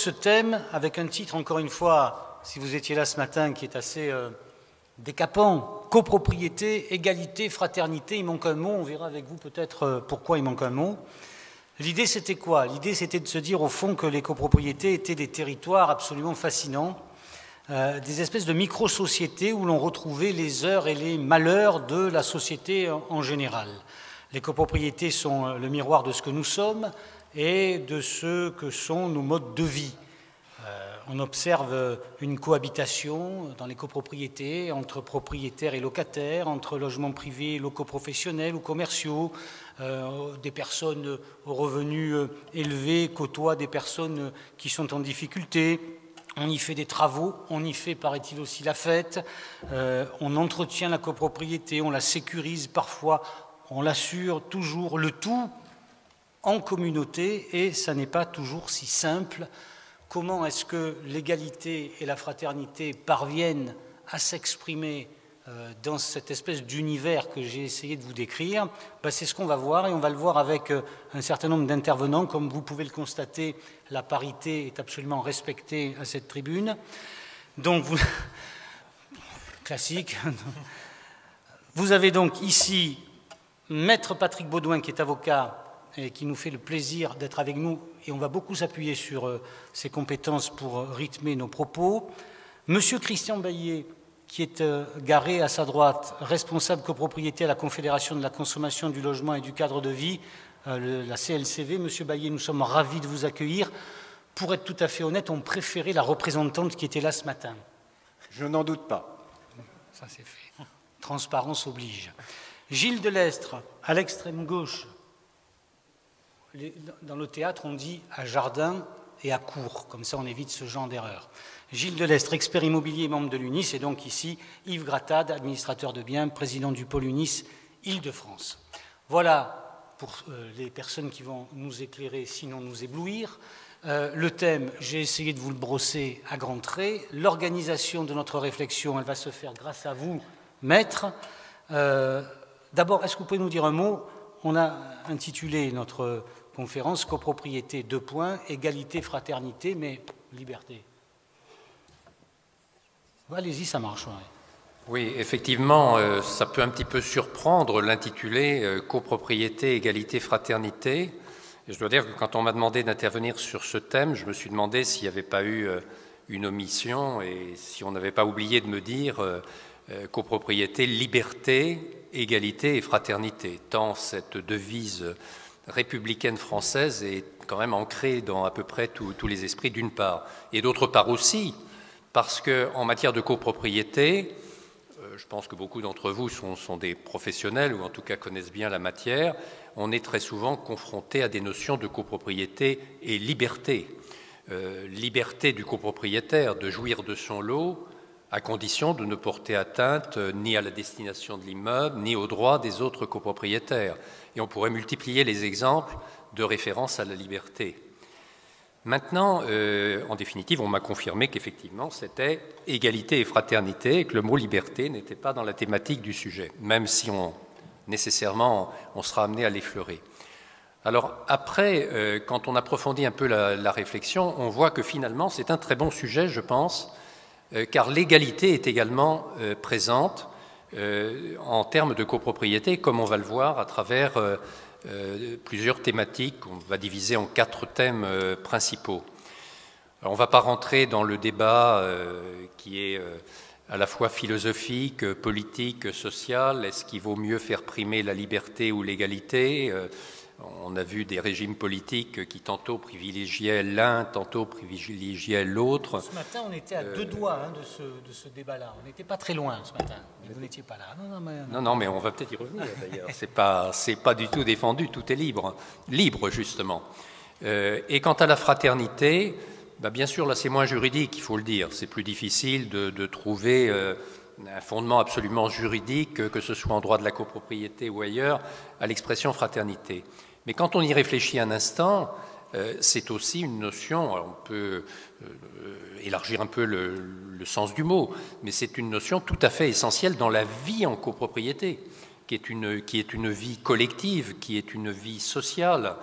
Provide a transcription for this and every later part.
ce thème avec un titre, encore une fois, si vous étiez là ce matin, qui est assez décapant, copropriété, égalité, fraternité. Il manque un mot, on verra avec vous peut-être pourquoi il manque un mot. L'idée, c'était quoi? L'idée, c'était de se dire au fond que les copropriétés étaient des territoires absolument fascinants, des espèces de micro-sociétés où l'on retrouvait les heures et les malheurs de la société en général. Les copropriétés sont le miroir de ce que nous sommes et de ce que sont nos modes de vie. On observe une cohabitation dans les copropriétés entre propriétaires et locataires, entre logements privés, locaux professionnels ou commerciaux. Des personnes aux revenus élevés côtoient des personnes qui sont en difficulté. On y fait des travaux, on y fait, paraît-il, aussi la fête. On entretient la copropriété, on la sécurise parfois, on l'assure toujours, le tout en communauté, et ça n'est pas toujours si simple. Comment est-ce que l'égalité et la fraternité parviennent à s'exprimer dans cette espèce d'univers que j'ai essayé de vous décrire? C'est ce qu'on va voir, et on va le voir avec un certain nombre d'intervenants. Comme vous pouvez le constater, la parité est absolument respectée à cette tribune. Donc, classique. Vous avez donc ici Maître Patrick Baudouin, qui est avocat et qui nous fait le plaisir d'être avec nous, et on va beaucoup s'appuyer sur ses compétences pour rythmer nos propos. Monsieur Christian Baillet, qui est garé à sa droite, responsable copropriété à la Confédération de la consommation, du logement et du cadre de vie, la CLCV. Monsieur Baillet, nous sommes ravis de vous accueillir. Pour être tout à fait honnête, on préférait la représentante qui était là ce matin. Je n'en doute pas. Ça, c'est fait. Transparence oblige. Gilles Delestre, à l'extrême gauche. Dans le théâtre, on dit à jardin et à cour, comme ça on évite ce genre d'erreur. Gilles Delestre, expert immobilier et membre de l'UNIS, et donc ici Yves Gratade, administrateur de biens, président du pôle UNIS Île-de-France. Voilà pour les personnes qui vont nous éclairer, sinon nous éblouir. Le thème, j'ai essayé de vous le brosser à grands traits. L'organisation de notre réflexion, elle va se faire grâce à vous, maître. D'abord, est-ce que vous pouvez nous dire un mot? On a intitulé notre conférence « Copropriété, : égalité, fraternité, mais liberté ». Allez-y, ça marche. Ouais. Oui, effectivement, ça peut un petit peu surprendre l'intitulé « Copropriété, égalité, fraternité ». Et je dois dire que quand on m'a demandé d'intervenir sur ce thème, je me suis demandé s'il n'y avait pas eu une omission et si on n'avait pas oublié de me dire copropriété, liberté, égalité et fraternité, tant cette devise républicaine française est quand même ancrée dans à peu près tous les esprits d'une part. Et d'autre part aussi, parce qu'en matière de copropriété, je pense que beaucoup d'entre vous sont des professionnels ou en tout cas connaissent bien la matière, on est très souvent confronté à des notions de copropriété et liberté. Liberté du copropriétaire de jouir de son lot, à condition de ne porter atteinte ni à la destination de l'immeuble, ni aux droits des autres copropriétaires. Et on pourrait multiplier les exemples de référence à la liberté. Maintenant, en définitive, on m'a confirmé qu'effectivement, c'était égalité et fraternité, et que le mot liberté n'était pas dans la thématique du sujet, même si nécessairement, on sera amené à l'effleurer. Alors après, quand on approfondit un peu la réflexion, on voit que finalement, c'est un très bon sujet, je pense, car l'égalité est également présente en termes de copropriété, comme on va le voir à travers plusieurs thématiques qu'on va diviser en 4 thèmes principaux. Alors, on ne va pas rentrer dans le débat qui est à la fois philosophique, politique, social. Est-ce qu'il vaut mieux faire primer la liberté ou l'égalité? On a vu des régimes politiques qui tantôt privilégiaient l'un, tantôt privilégiaient l'autre. Ce matin, on était à 2 doigts de ce débat-là. On n'était pas très loin ce matin. Vous n'étiez pas là. Non, mais on va peut-être y revenir d'ailleurs. C'est pas du tout défendu, tout est libre. Libre, justement. Et quant à la fraternité, bien sûr, là, c'est moins juridique, il faut le dire. C'est plus difficile de trouver un fondement absolument juridique, que ce soit en droit de la copropriété ou ailleurs, à l'expression fraternité. Mais quand on y réfléchit un instant, c'est aussi une notion, alors on peut élargir un peu le sens du mot, mais c'est une notion tout à fait essentielle dans la vie en copropriété. qui est une vie collective, qui est une vie sociale,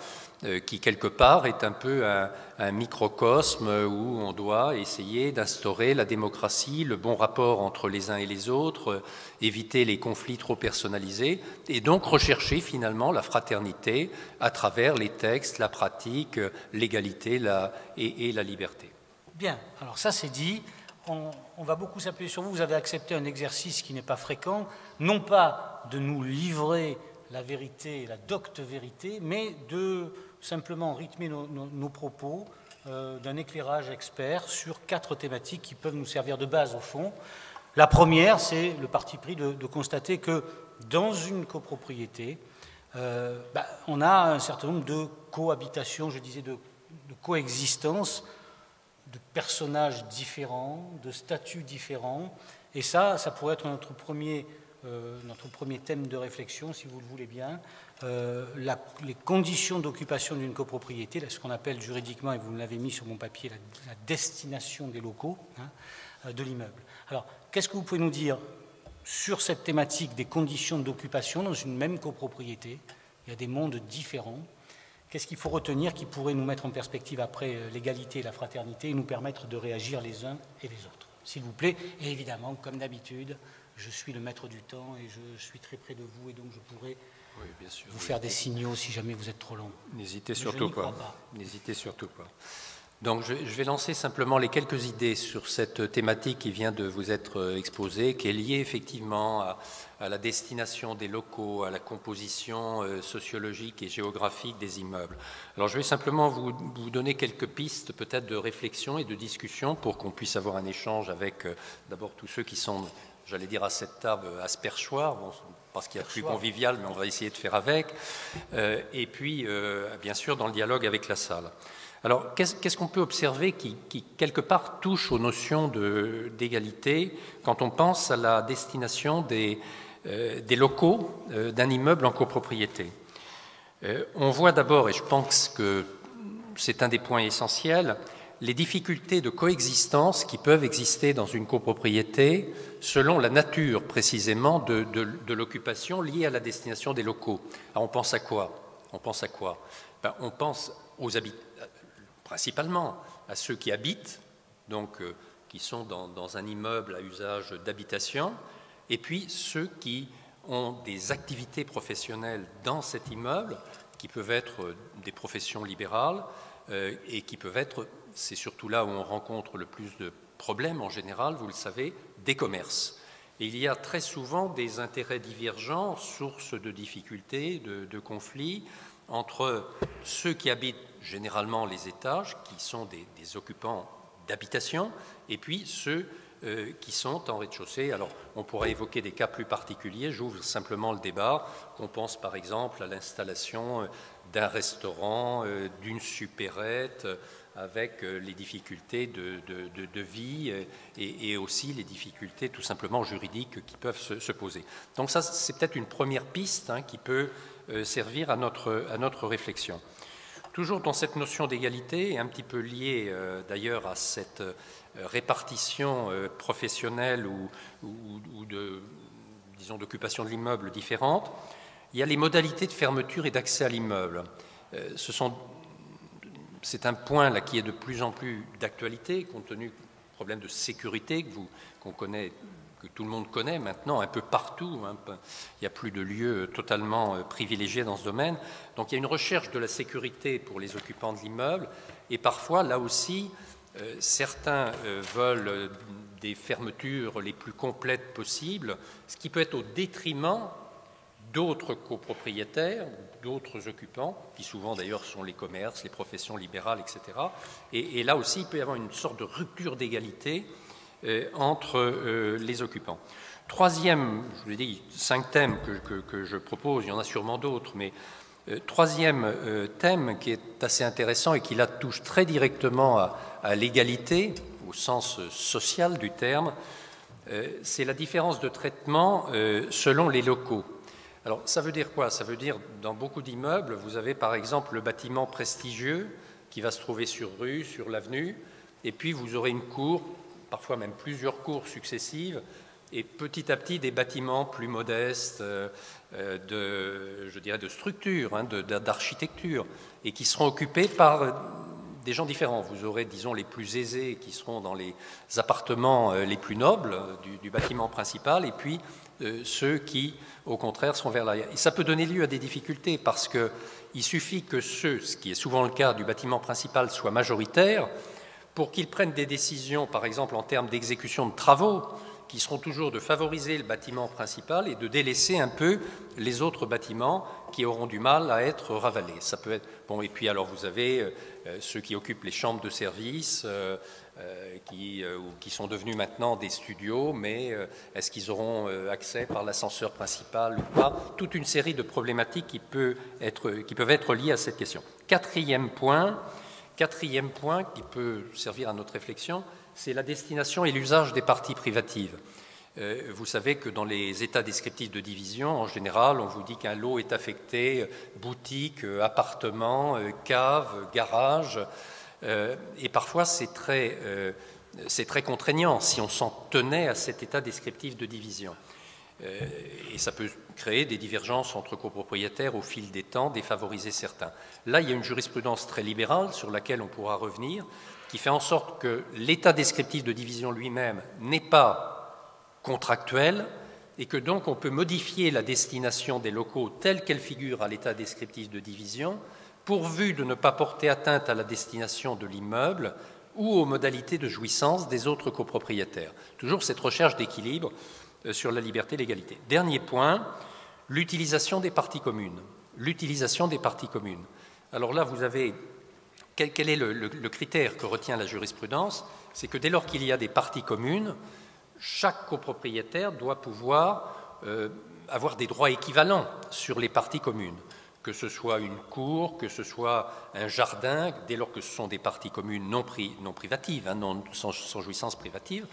qui quelque part est un peu un microcosme où on doit essayer d'instaurer la démocratie, le bon rapport entre les uns et les autres, éviter les conflits trop personnalisés, et donc rechercher finalement la fraternité à travers les textes, la pratique, l'égalité et la liberté. Bien, alors ça c'est dit. On va beaucoup s'appuyer sur vous. Vous avez accepté un exercice qui n'est pas fréquent, non pas de nous livrer la vérité, la docte vérité, mais de simplement rythmer nos propos d'un éclairage expert sur 4 thématiques qui peuvent nous servir de base au fond. La première, c'est le parti pris de constater que dans une copropriété, on a un certain nombre de cohabitations, je disais de coexistence, de personnages différents, de statuts différents, et ça pourrait être notre premier thème de réflexion, si vous le voulez bien, les conditions d'occupation d'une copropriété, ce qu'on appelle juridiquement, et vous l'avez mis sur mon papier, la destination des locaux de l'immeuble. Alors, qu'est-ce que vous pouvez nous dire sur cette thématique des conditions d'occupation dans une même copropriété? Il y a des mondes différents. Qu'est-ce qu'il faut retenir qui pourrait nous mettre en perspective après l'égalité et la fraternité et nous permettre de réagir les uns et les autres? S'il vous plaît, et évidemment, comme d'habitude, je suis le maître du temps et je suis très près de vous et donc je pourrais vous faire des signaux si jamais vous êtes trop long. N'hésitez surtout pas. N'hésitez surtout pas. Donc je vais lancer simplement les quelques idées sur cette thématique qui vient de vous être exposée, qui est liée effectivement à la destination des locaux, à la composition sociologique et géographique des immeubles. Alors je vais simplement vous donner quelques pistes peut-être de réflexion et de discussion pour qu'on puisse avoir un échange avec d'abord tous ceux qui sont, j'allais dire à cette table asperchoirs, bon, parce qu'il y a plus convivial, mais on va essayer de faire avec, et puis bien sûr dans le dialogue avec la salle. Alors, qu'est-ce qu'on peut observer qui, quelque part, touche aux notions d'égalité quand on pense à la destination des locaux d'un immeuble en copropriété? On voit d'abord, et je pense que c'est un des points essentiels, les difficultés de coexistence qui peuvent exister dans une copropriété selon la nature, précisément, de l'occupation liée à la destination des locaux. Alors, on pense à quoi? On pense aux habitants, principalement à ceux qui habitent, donc qui sont dans un immeuble à usage d'habitation, et puis ceux qui ont des activités professionnelles dans cet immeuble, qui peuvent être des professions libérales, et qui peuvent être, c'est surtout là où on rencontre le plus de problèmes en général, vous le savez, des commerces. Et il y a très souvent des intérêts divergents, sources de difficultés, de conflits, entre ceux qui habitent généralement les étages, qui sont des occupants d'habitation, et puis ceux qui sont en rez-de-chaussée. Alors, on pourrait évoquer des cas plus particuliers, j'ouvre simplement le débat. On pense par exemple à l'installation d'un restaurant, d'une supérette, avec les difficultés de vie et aussi les difficultés tout simplement juridiques qui peuvent se poser. Donc ça, c'est peut-être une première piste qui peut servir à notre réflexion. Toujours dans cette notion d'égalité, et un petit peu liée d'ailleurs à cette répartition professionnelle ou d'occupation de l'immeuble différente, il y a les modalités de fermeture et d'accès à l'immeuble. C'est un point là qui est de plus en plus d'actualité, compte tenu du problème de sécurité qu'on connaît, que tout le monde connaît maintenant un peu partout. Il n'y a plus de lieux totalement privilégiés dans ce domaine. Donc il y a une recherche de la sécurité pour les occupants de l'immeuble. Et parfois, là aussi, certains veulent des fermetures les plus complètes possibles, ce qui peut être au détriment d'autres copropriétaires, d'autres occupants, qui souvent d'ailleurs sont les commerces, les professions libérales, etc. Et là aussi, il peut y avoir une sorte de rupture d'égalité entre les occupants. Troisième, je vous ai dit 5 thèmes que je propose, il y en a sûrement d'autres, mais troisième thème qui est assez intéressant et qui là touche très directement à l'égalité, au sens social du terme, c'est la différence de traitement selon les locaux. Alors ça veut dire quoi? Ça veut dire dans beaucoup d'immeubles, vous avez par exemple le bâtiment prestigieux qui va se trouver sur rue, sur l'avenue, et puis vous aurez une cour, parfois même plusieurs cours successives, et petit à petit des bâtiments plus modestes, je dirais de structure, hein, d'architecture, et qui seront occupés par des gens différents. Vous aurez, disons, les plus aisés qui seront dans les appartements les plus nobles du bâtiment principal, et puis ceux qui, au contraire, seront vers l'arrière. Et ça peut donner lieu à des difficultés parce qu'il suffit que ceux, ce qui est souvent le cas du bâtiment principal, soient majoritaires pour qu'ils prennent des décisions, par exemple en termes d'exécution de travaux, qui seront toujours de favoriser le bâtiment principal et de délaisser un peu les autres bâtiments qui auront du mal à être ravalés. Ça peut être bon. Et puis alors vous avez ceux qui occupent les chambres de service, qui sont devenus maintenant des studios, mais est-ce qu'ils auront accès par l'ascenseur principal ou pas? Toute une série de problématiques qui peuvent être liées à cette question. Quatrième point qui peut servir à notre réflexion, c'est la destination et l'usage des parties privatives. Vous savez que dans les états descriptifs de division, en général, on vous dit qu'un lot est affecté boutique, appartement, cave, garage, et parfois c'est très contraignant si on s'en tenait à cet état descriptif de division. Et ça peut créer des divergences entre copropriétaires au fil des temps, défavoriser certains. Là, il y a une jurisprudence très libérale sur laquelle on pourra revenir, qui fait en sorte que l'état descriptif de division lui-même n'est pas contractuel et que donc on peut modifier la destination des locaux telle qu'elle figure à l'état descriptif de division, pourvu de ne pas porter atteinte à la destination de l'immeuble ou aux modalités de jouissance des autres copropriétaires. Toujours cette recherche d'équilibre sur la liberté et l'égalité. Dernier point, l'utilisation des parties communes. L'utilisation des parties communes. Alors là, vous avez... Quel est le critère que retient la jurisprudence? C'est que dès lors qu'il y a des parties communes, chaque copropriétaire doit pouvoir avoir des droits équivalents sur les parties communes, que ce soit une cour, que ce soit un jardin, dès lors que ce sont des parties communes non privatives, hein, sans jouissance privative,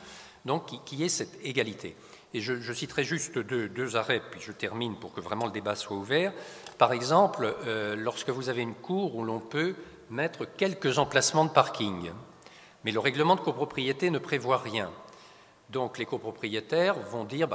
donc qui ait cette égalité. Et je citerai juste deux arrêts, puis je termine pour que vraiment le débat soit ouvert. Par exemple, lorsque vous avez une cour où l'on peut mettre quelques emplacements de parking, mais le règlement de copropriété ne prévoit rien. Donc les copropriétaires vont dire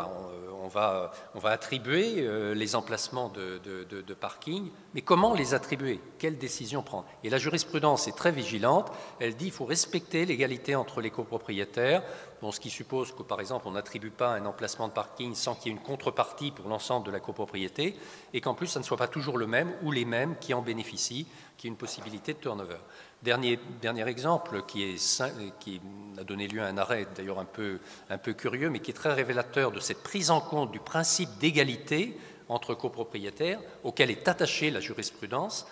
on va attribuer les emplacements de parking, mais comment les attribuer? Quelle décision prendre? Et la jurisprudence est très vigilante, elle dit qu'il faut respecter l'égalité entre les copropriétaires, ce qui suppose que par exemple on n'attribue pas un emplacement de parking sans qu'il y ait une contrepartie pour l'ensemble de la copropriété, et qu'en plus ça ne soit pas toujours le même ou les mêmes qui en bénéficient, qui ait une possibilité de turnover. Dernier exemple qui a donné lieu à un arrêt d'ailleurs un peu curieux, mais qui est très révélateur de cette prise en compte du principe d'égalité entre copropriétaires auquel est attachée la jurisprudence.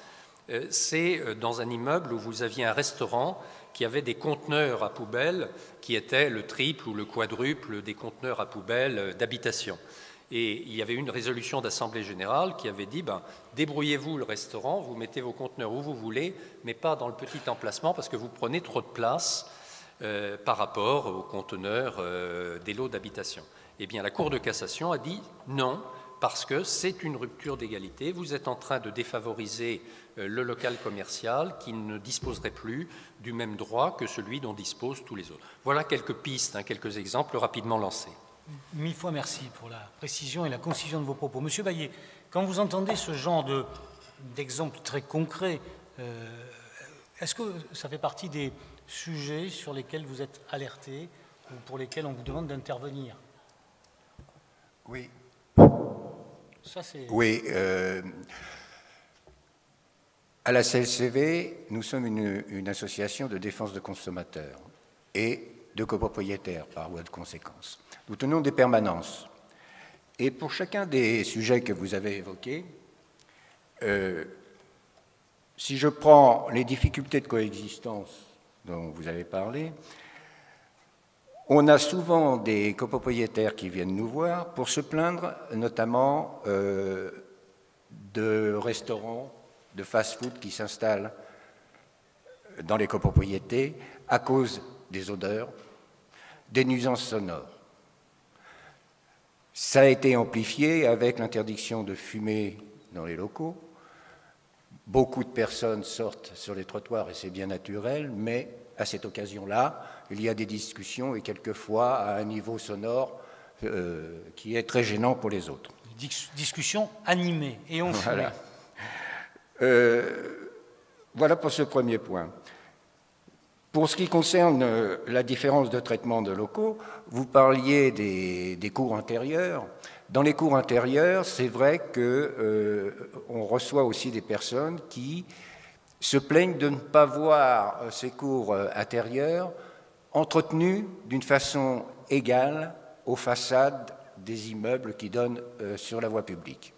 C'est dans un immeuble où vous aviez un restaurant qui avait des conteneurs à poubelles qui étaient le triple ou le quadruple des conteneurs à poubelles d'habitation. Et il y avait une résolution d'Assemblée générale qui avait dit débrouillez-vous le restaurant, vous mettez vos conteneurs où vous voulez, mais pas dans le petit emplacement parce que vous prenez trop de place par rapport aux conteneurs des lots d'habitation. Eh bien, la Cour de cassation a dit non, parce que c'est une rupture d'égalité. Vous êtes en train de défavoriser le local commercial qui ne disposerait plus du même droit que celui dont disposent tous les autres. Voilà quelques pistes, quelques exemples rapidement lancés. Mille fois merci pour la précision et la concision de vos propos. Monsieur Baillet, quand vous entendez ce genre d'exemples très concrets, est-ce que ça fait partie des sujets sur lesquels vous êtes alerté ou pour lesquels on vous demande d'intervenir? Oui. Ça, c'est... Oui. À la CLCV, nous sommes une association de défense de consommateurs et de copropriétaires par voie de conséquence. Nous tenons des permanences. Et pour chacun des sujets que vous avez évoqués, si je prends les difficultés de coexistence dont vous avez parlé, on a souvent des copropriétaires qui viennent nous voir pour se plaindre notamment de restaurants, de fast-food qui s'installent dans les copropriétés à cause des odeurs, des nuisances sonores. Ça a été amplifié avec l'interdiction de fumer dans les locaux. Beaucoup de personnes sortent sur les trottoirs et c'est bien naturel, mais à cette occasion-là, il y a des discussions et quelquefois à un niveau sonore qui est très gênant pour les autres. Discussion animée et enflammée. Voilà. Voilà pour ce premier point. Pour ce qui concerne la différence de traitement de locaux, vous parliez des cours intérieurs. Dans les cours intérieurs, c'est vrai qu'on reçoit aussi des personnes qui se plaignent de ne pas voir ces cours intérieurs entretenus d'une façon égale aux façades des immeubles qui donnent sur la voie publique.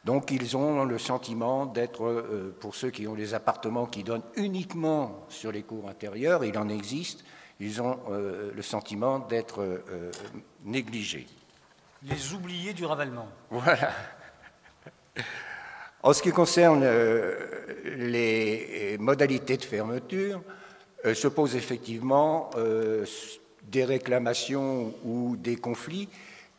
Donc ils ont le sentiment d'être, pour ceux qui ont des appartements qui donnent uniquement sur les cours intérieurs, il en existe, ils ont le sentiment d'être négligés. Les oubliés du ravalement. Voilà. En ce qui concerne les modalités de fermeture, se posent effectivement des réclamations ou des conflits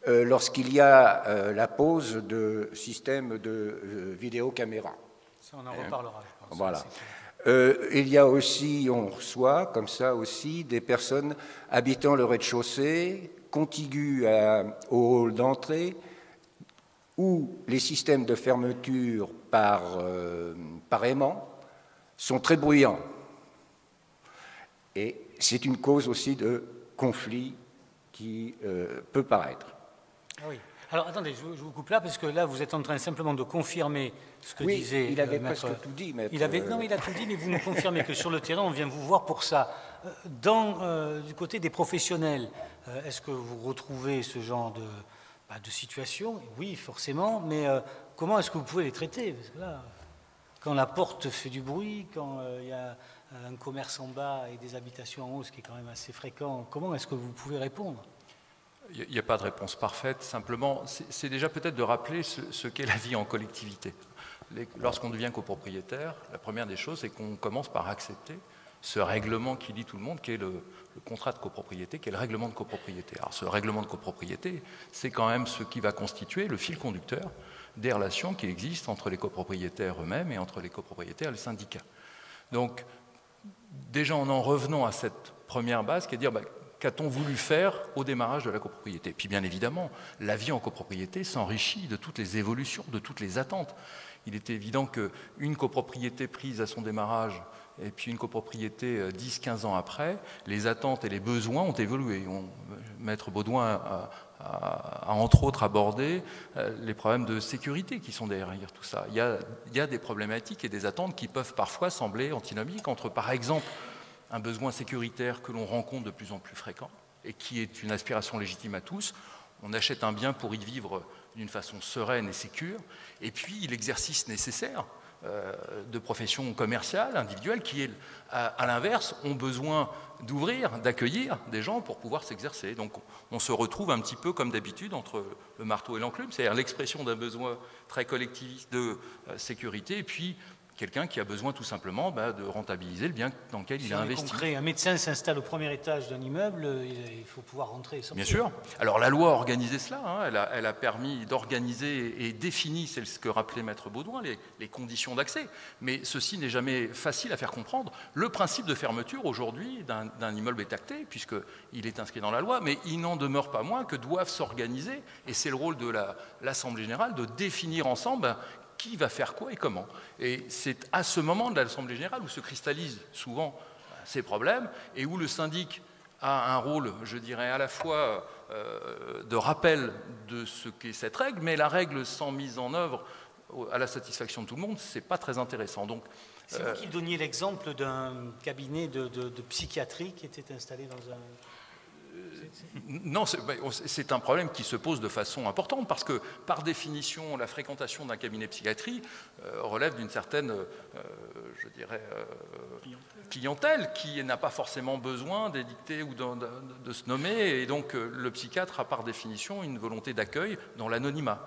lorsqu'il y a la pose de systèmes de vidéocaméra. Ça, on en reparlera, je pense. Voilà. Il y a aussi, on reçoit comme ça aussi, des personnes habitant le rez-de-chaussée, contiguës au hall d'entrée, où les systèmes de fermeture par aimant sont très bruyants. Et c'est une cause aussi de conflit qui peut paraître. Ah oui. Alors attendez, je vous coupe là, parce que là, vous êtes en train simplement de confirmer ce que disait il avait maître... presque tout dit, maître. Non, il a tout dit, mais vous nous confirmez que sur le terrain, on vient vous voir pour ça. Du côté des professionnels, est-ce que vous retrouvez ce genre de situation? Oui, forcément, mais comment est-ce que vous pouvez les traiter? Parce que là, quand la porte fait du bruit, quand il y a un commerce en bas et des habitations en haut, ce qui est quand même assez fréquent, comment est-ce que vous pouvez répondre? Il n'y a pas de réponse parfaite, simplement, c'est déjà peut-être de rappeler ce qu'est la vie en collectivité. Lorsqu'on devient copropriétaire, la première des choses, c'est qu'on commence par accepter ce règlement qui lie tout le monde, qui est le contrat de copropriété, qui est le règlement de copropriété. Alors ce règlement de copropriété, c'est quand même ce qui va constituer le fil conducteur des relations qui existent entre les copropriétaires eux-mêmes et entre les copropriétaires et les syndicats. Donc, déjà en revenant à cette première base, qui est de dire qu'a-t-on voulu faire au démarrage de la copropriété? Puis bien évidemment, la vie en copropriété s'enrichit de toutes les évolutions, de toutes les attentes. Il est évident qu'une copropriété prise à son démarrage et puis une copropriété 10-15 ans après, les attentes et les besoins ont évolué. Maître Baudouin a entre autres abordé les problèmes de sécurité qui sont derrière tout ça. Il y a des problématiques et des attentes qui peuvent parfois sembler antinomiques entre, par exemple, un besoin sécuritaire que l'on rencontre de plus en plus fréquent et qui est une aspiration légitime à tous. On achète un bien pour y vivre d'une façon sereine et sécure, et puis l'exercice nécessaire de professions commerciales, individuelles, qui, à l'inverse, ont besoin d'ouvrir, d'accueillir des gens pour pouvoir s'exercer. Donc on se retrouve un petit peu comme d'habitude entre le marteau et l'enclume, c'est-à-dire l'expression d'un besoin très collectiviste de sécurité, et puis quelqu'un qui a besoin tout simplement de rentabiliser le bien dans lequel il a investi. Concret, un médecin s'installe au premier étage d'un immeuble, il faut pouvoir rentrer et sortir. Bien sûr. Alors la loi a organisé cela, hein, elle a permis d'organiser et définit, c'est ce que rappelait Maître Baudouin, les conditions d'accès. Mais ceci n'est jamais facile à faire comprendre. Le principe de fermeture aujourd'hui d'un immeuble est acté, puisqu'il est inscrit dans la loi, mais il n'en demeure pas moins que doivent s'organiser, et c'est le rôle de l'Assemblée générale de définir ensemble qui va faire quoi et comment. Et c'est à ce moment de l'Assemblée générale où se cristallisent souvent ces problèmes et où le syndic a un rôle, je dirais, à la fois de rappel de ce qu'est cette règle, mais la règle sans mise en œuvre à la satisfaction de tout le monde, c'est pas très intéressant. Donc, c'est vous qui donniez l'exemple d'un cabinet de psychiatrie qui était installé dans un... Non, c'est un problème qui se pose de façon importante parce que, par définition, la fréquentation d'un cabinet de psychiatrie relève d'une certaine, je dirais, clientèle qui n'a pas forcément besoin d'édicter ou de se nommer. Et donc, le psychiatre a par définition une volonté d'accueil dans l'anonymat.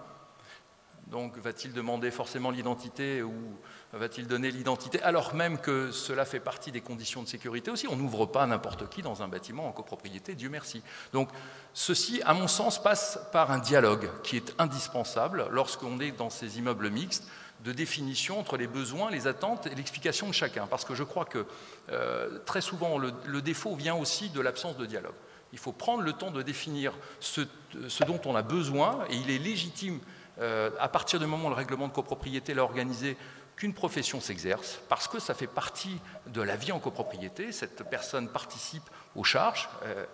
Donc, va-t-il demander forcément l'identité ou va-t-il donner l'identité alors même que cela fait partie des conditions de sécurité aussi? On n'ouvre pas n'importe qui dans un bâtiment en copropriété, Dieu merci. Donc, ceci, à mon sens, passe par un dialogue qui est indispensable lorsqu'on est dans ces immeubles mixtes, de définition entre les besoins, les attentes et l'explication de chacun. Parce que je crois que très souvent, le défaut vient aussi de l'absence de dialogue. Il faut prendre le temps de définir ce dont on a besoin, et il est légitime, à partir du moment où le règlement de copropriété l'a organisé, qu'une profession s'exerce, parce que ça fait partie de la vie en copropriété. Cette personne participe aux charges,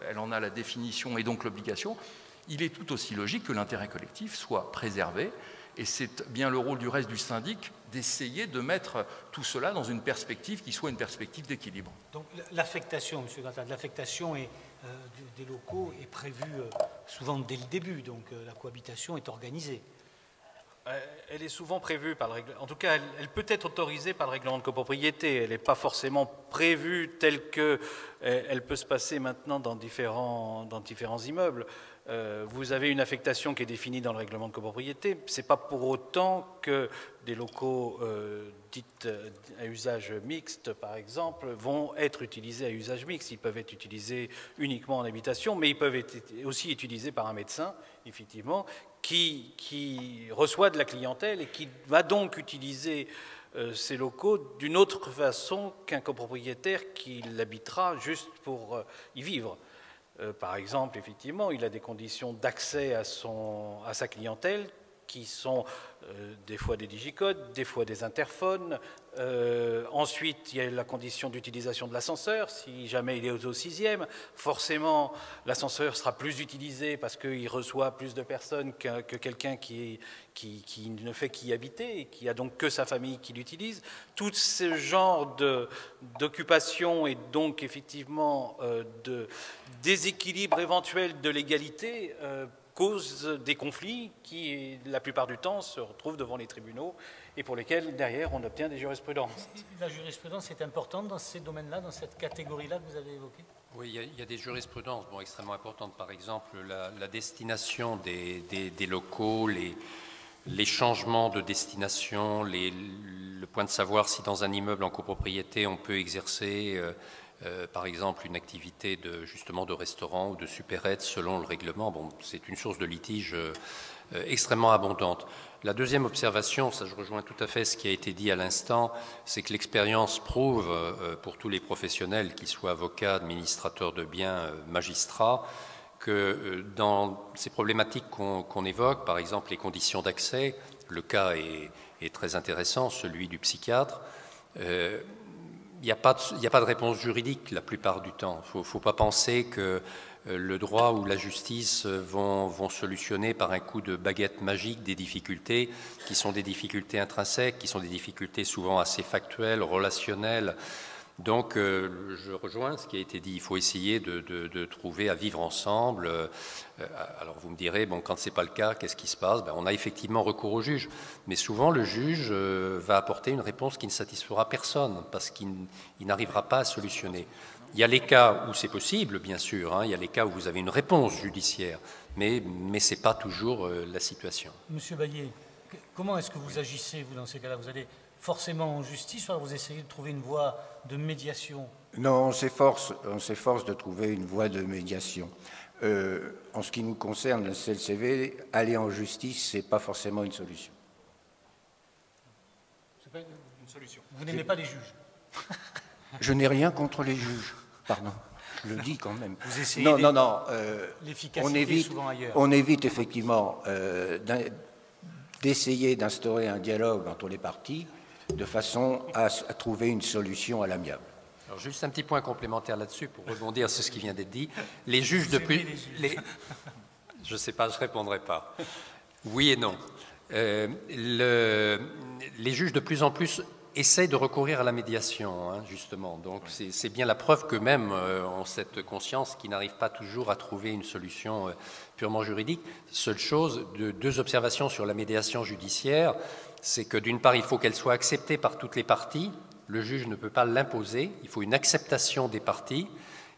elle en a la définition et donc l'obligation. Il est tout aussi logique que l'intérêt collectif soit préservé, et c'est bien le rôle du reste du syndic d'essayer de mettre tout cela dans une perspective qui soit une perspective d'équilibre. Donc l'affectation, M. Grattard, l'affectation des locaux est prévue souvent dès le début, donc la cohabitation est organisée. Elle est souvent prévue par le règlement. En tout cas, elle peut être autorisée par le règlement de copropriété. Elle n'est pas forcément prévue telle qu'elle peut se passer maintenant dans différents immeubles. Vous avez une affectation qui est définie dans le règlement de copropriété. Ce n'est pas pour autant que des locaux dits à usage mixte, par exemple, vont être utilisés à usage mixte. Ils peuvent être utilisés uniquement en habitation, mais ils peuvent être aussi utilisés par un médecin, effectivement, qui reçoit de la clientèle et qui va donc utiliser ces locaux d'une autre façon qu'un copropriétaire qui l'habitera juste pour y vivre. Par exemple, effectivement, il a des conditions d'accès à sa clientèle qui sont des fois des digicodes, des fois des interphones. Ensuite, il y a la condition d'utilisation de l'ascenseur. Si jamais il est au 6e, forcément, l'ascenseur sera plus utilisé parce qu'il reçoit plus de personnes que quelqu'un qui ne fait qu'y habiter et qui a donc que sa famille qui l'utilise. Tout ce genre d'occupation et donc effectivement de déséquilibre éventuel de l'égalité cause des conflits qui, la plupart du temps, se retrouvent devant les tribunaux et pour lesquels, derrière, on obtient des jurisprudences. La jurisprudence est importante dans ces domaines-là, dans cette catégorie-là que vous avez évoquée? Oui, il y a des jurisprudences extrêmement importantes. Par exemple, la destination des locaux, les changements de destination, le point de savoir si dans un immeuble en copropriété, on peut exercer par exemple une activité justement de restaurant ou de supérette selon le règlement. Bon, c'est une source de litige extrêmement abondante. La deuxième observation, ça je rejoins tout à fait ce qui a été dit à l'instant, c'est que l'expérience prouve pour tous les professionnels, qu'ils soient avocats, administrateurs de biens, magistrats, que dans ces problématiques qu'on évoque, par exemple les conditions d'accès, le cas est très intéressant, celui du psychiatre, il n'y a pas de réponse juridique la plupart du temps. Il ne faut pas penser que le droit ou la justice vont solutionner par un coup de baguette magique des difficultés qui sont des difficultés intrinsèques, qui sont des difficultés souvent assez factuelles, relationnelles. Donc, je rejoins ce qui a été dit. Il faut essayer de trouver à vivre ensemble. Alors, vous me direz, bon, quand ce n'est pas le cas, qu'est-ce qui se passe? On a effectivement recours au juge. Mais souvent, le juge va apporter une réponse qui ne satisfera personne parce qu'il n'arrivera pas à solutionner. Il y a les cas où c'est possible, bien sûr. Il y a les cas où vous avez une réponse judiciaire. Mais ce n'est pas toujours la situation. Monsieur Baillet, comment est-ce que vous agissez, vous, dans ces cas-là? Vous allez forcément en justice, ou alors vous essayez de trouver une voie de médiation? Non, on s'efforce de trouver une voie de médiation. En ce qui nous concerne, la CLCV, aller en justice, ce n'est pas forcément une solution. C'est pas une solution. Vous n'aimez pas les juges? Je n'ai rien contre les juges, pardon. Je le dis quand même. Vous essayez l'efficacité souvent ailleurs. On évite effectivement d'essayer d'instaurer un dialogue entre les parties de façon à trouver une solution à l'amiable. Alors juste un petit point complémentaire là-dessus pour rebondir sur ce qui vient d'être dit. Les juges de plus... Je ne sais pas, je ne répondrai pas. Oui et non. Les juges de plus en plus essaient de recourir à la médiation, justement. Donc c'est bien la preuve qu'eux-mêmes ont cette conscience qu'ils n'arrivent pas toujours à trouver une solution purement juridique. Seule chose, deux observations sur la médiation judiciaire, c'est que d'une part, il faut qu'elle soit acceptée par toutes les parties. Le juge ne peut pas l'imposer, il faut une acceptation des parties.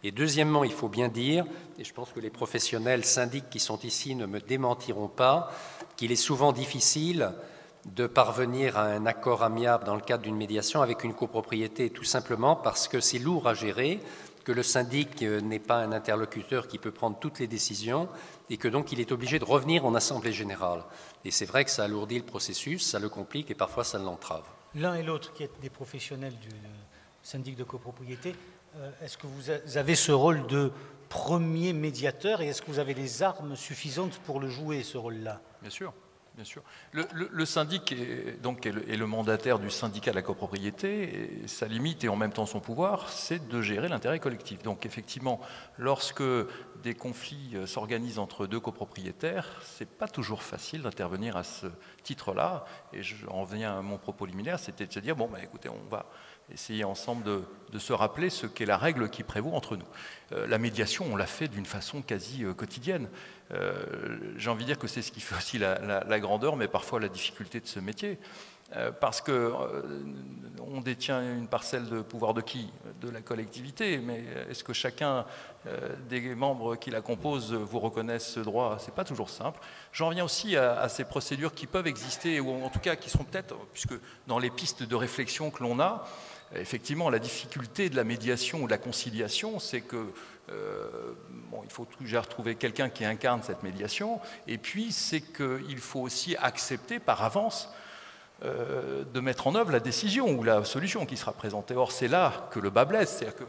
Et deuxièmement, il faut bien dire, et je pense que les professionnels syndics qui sont ici ne me démentiront pas, qu'il est souvent difficile de parvenir à un accord amiable dans le cadre d'une médiation avec une copropriété, tout simplement parce que c'est lourd à gérer, que le syndic n'est pas un interlocuteur qui peut prendre toutes les décisions et que donc il est obligé de revenir en assemblée générale. Et c'est vrai que ça alourdit le processus, ça le complique et parfois ça l'entrave. L'un et l'autre qui êtes des professionnels du syndic de copropriété, est-ce que vous avez ce rôle de premier médiateur et est-ce que vous avez les armes suffisantes pour le jouer, ce rôle-là? Bien sûr. Bien sûr. Le syndic est le mandataire du syndicat de la copropriété, et sa limite et en même temps son pouvoir, c'est de gérer l'intérêt collectif. Donc effectivement, lorsque des conflits s'organisent entre deux copropriétaires, c'est pas toujours facile d'intervenir à ce titre-là. Et j'en viens à mon propos liminaire, c'était de se dire, bon, bah, écoutez, on va essayer ensemble de se rappeler ce qu'est la règle qui prévaut entre nous. La médiation, on l'a fait d'une façon quasi quotidienne. J'ai envie de dire que c'est ce qui fait aussi la grandeur, mais parfois la difficulté de ce métier. Parce qu'on détient une parcelle de pouvoir de qui? De la collectivité. Mais est-ce que chacun des membres qui la composent vous reconnaissent ce droit? C'est pas toujours simple. J'en viens aussi à ces procédures qui peuvent exister, ou en tout cas qui seront peut-être, puisque dans les pistes de réflexion que l'on a, effectivement, la difficulté de la médiation ou de la conciliation, c'est que il faut toujours trouver quelqu'un qui incarne cette médiation, et puis c'est qu'il faut aussi accepter par avance de mettre en œuvre la décision ou la solution qui sera présentée. Or, c'est là que le bas blesse, c'est-à-dire que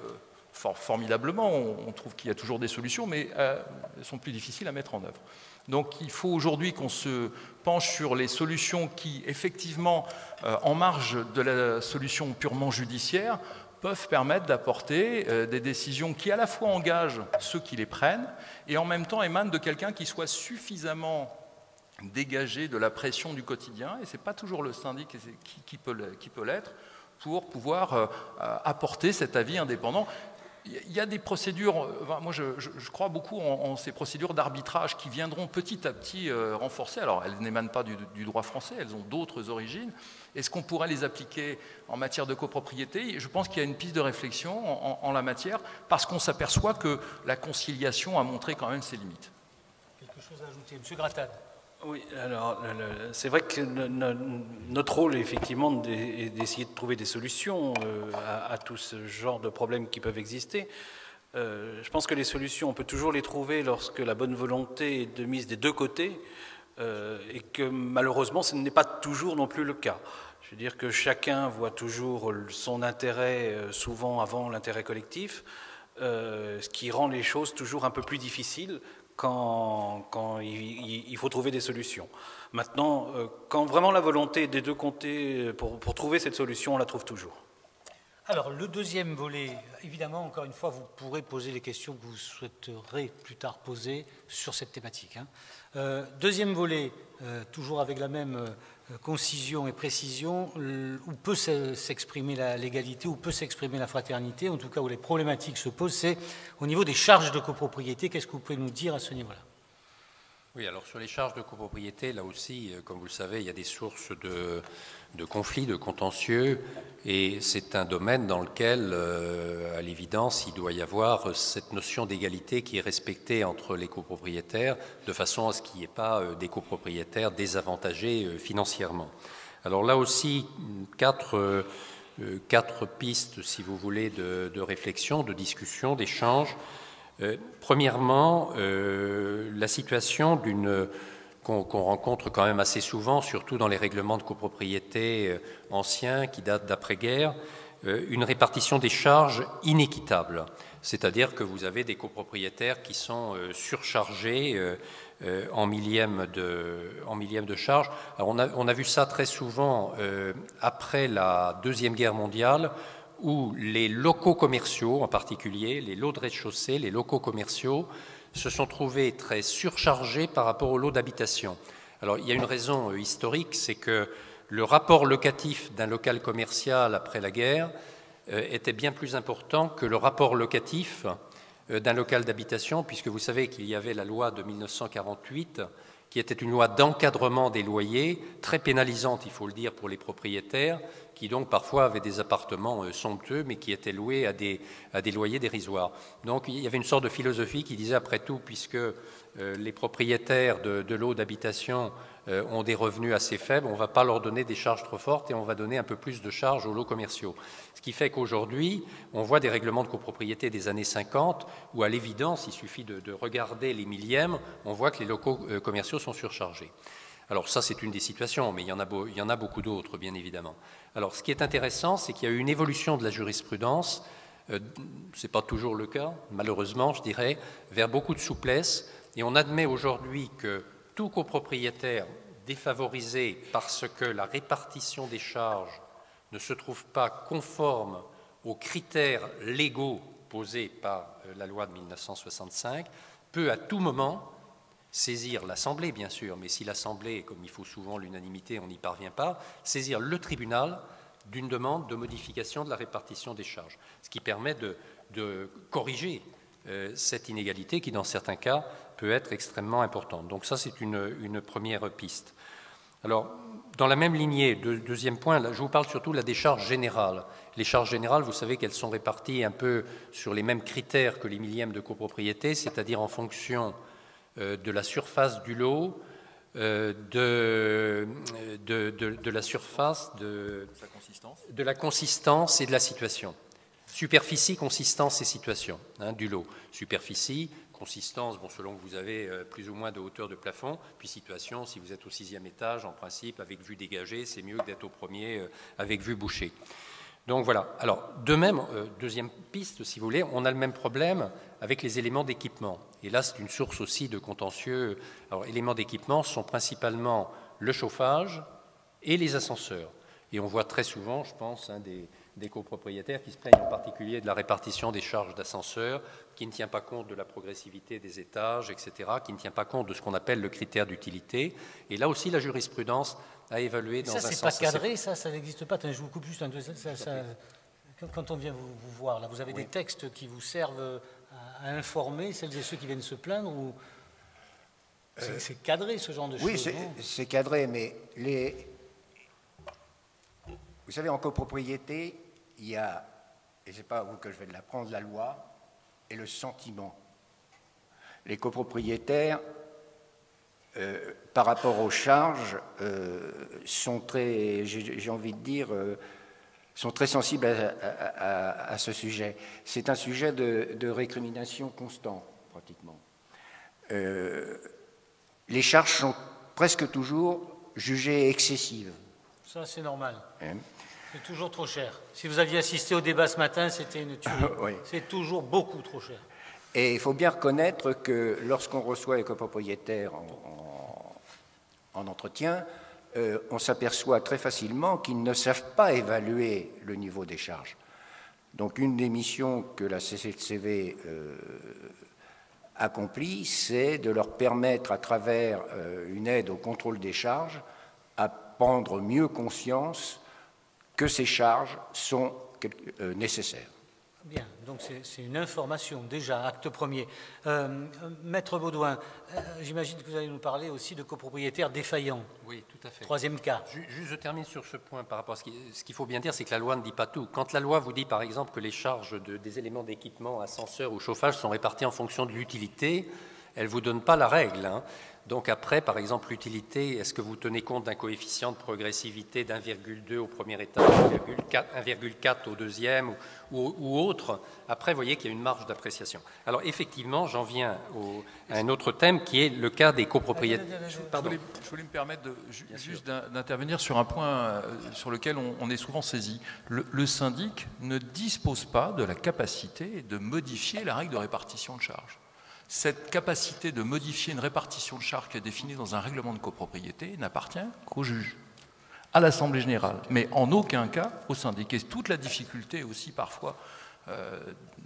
formidablement, on trouve qu'il y a toujours des solutions, mais elles sont plus difficiles à mettre en œuvre. Donc il faut aujourd'hui qu'on se penche sur les solutions qui, effectivement, en marge de la solution purement judiciaire, peuvent permettre d'apporter des décisions qui à la fois engagent ceux qui les prennent et en même temps émanent de quelqu'un qui soit suffisamment dégagé de la pression du quotidien, et ce n'est pas toujours le syndic qui peut l'être, pour pouvoir apporter cet avis indépendant. Il y a des procédures, moi je crois beaucoup en ces procédures d'arbitrage qui viendront petit à petit renforcer. Alors elles n'émanent pas du droit français, elles ont d'autres origines. Est-ce qu'on pourrait les appliquer en matière de copropriété? Je pense qu'il y a une piste de réflexion en la matière, parce qu'on s'aperçoit que la conciliation a montré quand même ses limites. Quelque chose à ajouter, M. Grattan? Oui, alors c'est vrai que notre rôle, effectivement, est d'essayer de trouver des solutions à tout ce genre de problèmes qui peuvent exister. Je pense que les solutions, on peut toujours les trouver lorsque la bonne volonté est de mise des deux côtés, et que malheureusement, ce n'est pas toujours non plus le cas. Je veux dire que chacun voit toujours son intérêt, souvent avant l'intérêt collectif, ce qui rend les choses toujours un peu plus difficiles quand il faut trouver des solutions. Maintenant, quand vraiment la volonté des deux côtés pour trouver cette solution, on la trouve toujours. Alors, le deuxième volet, évidemment, encore une fois, vous pourrez poser les questions que vous souhaiterez plus tard poser sur cette thématique. Deuxième volet, toujours avec la même concision et précision, où peut s'exprimer la légalité, où peut s'exprimer la fraternité, en tout cas où les problématiques se posent, c'est au niveau des charges de copropriété. Qu'est-ce que vous pouvez nous dire à ce niveau-là? Oui, alors sur les charges de copropriété, là aussi, comme vous le savez, il y a des sources de conflits, de contentieux, et c'est un domaine dans lequel, à l'évidence, il doit y avoir cette notion d'égalité qui est respectée entre les copropriétaires, de façon à ce qu'il n'y ait pas des copropriétaires désavantagés financièrement. Alors là aussi, quatre pistes, si vous voulez, de réflexion, de discussion, d'échange. Premièrement, la situation qu'on rencontre quand même assez souvent, surtout dans les règlements de copropriété anciens qui datent d'après-guerre, une répartition des charges inéquitable. C'est-à-dire que vous avez des copropriétaires qui sont surchargés en millième de charge. Alors on a vu ça très souvent après la Deuxième Guerre mondiale, où les locaux commerciaux, en particulier les lots de rez-de-chaussée, les locaux commerciaux, se sont trouvés très surchargés par rapport aux lots d'habitation. Alors il y a une raison historique, c'est que le rapport locatif d'un local commercial après la guerre était bien plus important que le rapport locatif d'un local d'habitation, puisque vous savez qu'il y avait la loi de 1948, qui était une loi d'encadrement des loyers, très pénalisante, il faut le dire, pour les propriétaires, qui donc parfois avaient des appartements somptueux, mais qui étaient loués à des loyers dérisoires. Donc il y avait une sorte de philosophie qui disait, après tout, puisque les propriétaires de lots d'habitation ont des revenus assez faibles, on ne va pas leur donner des charges trop fortes et on va donner un peu plus de charges aux lots commerciaux. Ce qui fait qu'aujourd'hui, on voit des règlements de copropriété des années 50 où, à l'évidence, il suffit de regarder les millièmes, on voit que les locaux commerciaux sont surchargés. Alors ça, c'est une des situations, mais il y en a beaucoup d'autres, bien évidemment. Alors ce qui est intéressant, c'est qu'il y a eu une évolution de la jurisprudence ce n'est pas toujours le cas, malheureusement, je dirais, vers beaucoup de souplesse. Et on admet aujourd'hui que tout copropriétaire défavorisé parce que la répartition des charges ne se trouve pas conforme aux critères légaux posés par la loi de 1965 peut à tout moment saisir l'Assemblée, bien sûr, mais si l'Assemblée, comme il faut souvent l'unanimité, on n'y parvient pas, saisir le tribunal d'une demande de modification de la répartition des charges, ce qui permet de corriger cette inégalité qui, dans certains cas, peut être extrêmement importante. Donc ça, c'est une première piste. Alors, dans la même lignée, deuxième point, là, je vous parle surtout là, des charges générales. Les charges générales, vous savez qu'elles sont réparties un peu sur les mêmes critères que les millièmes de copropriété, c'est-à-dire en fonction de la surface du lot, de la surface, de la consistance et de la situation. Superficie, consistance et situation du lot. Superficie, consistance, bon, selon que vous avez plus ou moins de hauteur de plafond, puis situation, si vous êtes au 6e étage, en principe, avec vue dégagée, c'est mieux que d'être au premier avec vue bouchée. Donc voilà. Alors, de même, deuxième piste, si vous voulez, on a le même problème avec les éléments d'équipement. Et là, c'est une source aussi de contentieux. Alors, éléments d'équipement sont principalement le chauffage et les ascenseurs. Et on voit très souvent, je pense, des copropriétaires qui se plaignent en particulier de la répartition des charges d'ascenseurs, qui ne tient pas compte de la progressivité des étages, etc., qui ne tient pas compte de ce qu'on appelle le critère d'utilité. Et là aussi, la jurisprudence a évalué dans un sens... Ça, c'est pas cadré, ça n'existe pas. Je vous coupe juste quand on vient vous voir, là, vous avez des textes qui vous servent à informer celles et ceux qui viennent se plaindre ou... C'est cadré, ce genre de choses. Oui, c'est cadré, mais vous savez, en copropriété, il y a, et ce n'est pas à vous que je vais l'apprendre, la loi et le sentiment. Les copropriétaires, par rapport aux charges, sont très, j'ai envie de dire, sont très sensibles à ce sujet. C'est un sujet de récrimination constant, pratiquement. Les charges sont presque toujours jugées excessives. Ça, c'est normal. C'est toujours trop cher. Si vous aviez assisté au débat ce matin, c'était une tuerie. Oui. C'est toujours beaucoup trop cher. Et il faut bien reconnaître que lorsqu'on reçoit les copropriétaires en entretien, on s'aperçoit très facilement qu'ils ne savent pas évaluer le niveau des charges. Donc une des missions que la CCLCV accomplit, c'est de leur permettre, à travers une aide au contrôle des charges, à prendre mieux conscience que ces charges sont nécessaires. Bien, donc c'est une information, déjà, acte premier. Maître Baudouin, j'imagine que vous allez nous parler aussi de copropriétaires défaillants. Oui, tout à fait. Troisième cas. Juste, je termine sur ce point par rapport à ce qu'il faut bien dire, c'est que la loi ne dit pas tout. Quand la loi vous dit, par exemple, que les charges des éléments d'équipement, ascenseur ou chauffage sont réparties en fonction de l'utilité, elle ne vous donne pas la règle. Donc après, par exemple, l'utilité, est-ce que vous tenez compte d'un coefficient de progressivité d'1,2 au premier étage, 1,4 au deuxième ou autre? Après, vous voyez qu'il y a une marge d'appréciation. Alors effectivement, j'en viens à un autre thème qui est le cas des copropriétaires. Je voulais me permettre juste d'intervenir sur un point sur lequel on est souvent saisi. Le syndic ne dispose pas de la capacité de modifier la règle de répartition de charges. Cette capacité de modifier une répartition de charges qui est définie dans un règlement de copropriété n'appartient qu'au juge, à l'Assemblée générale, mais en aucun cas au syndic. Et toute la difficulté aussi parfois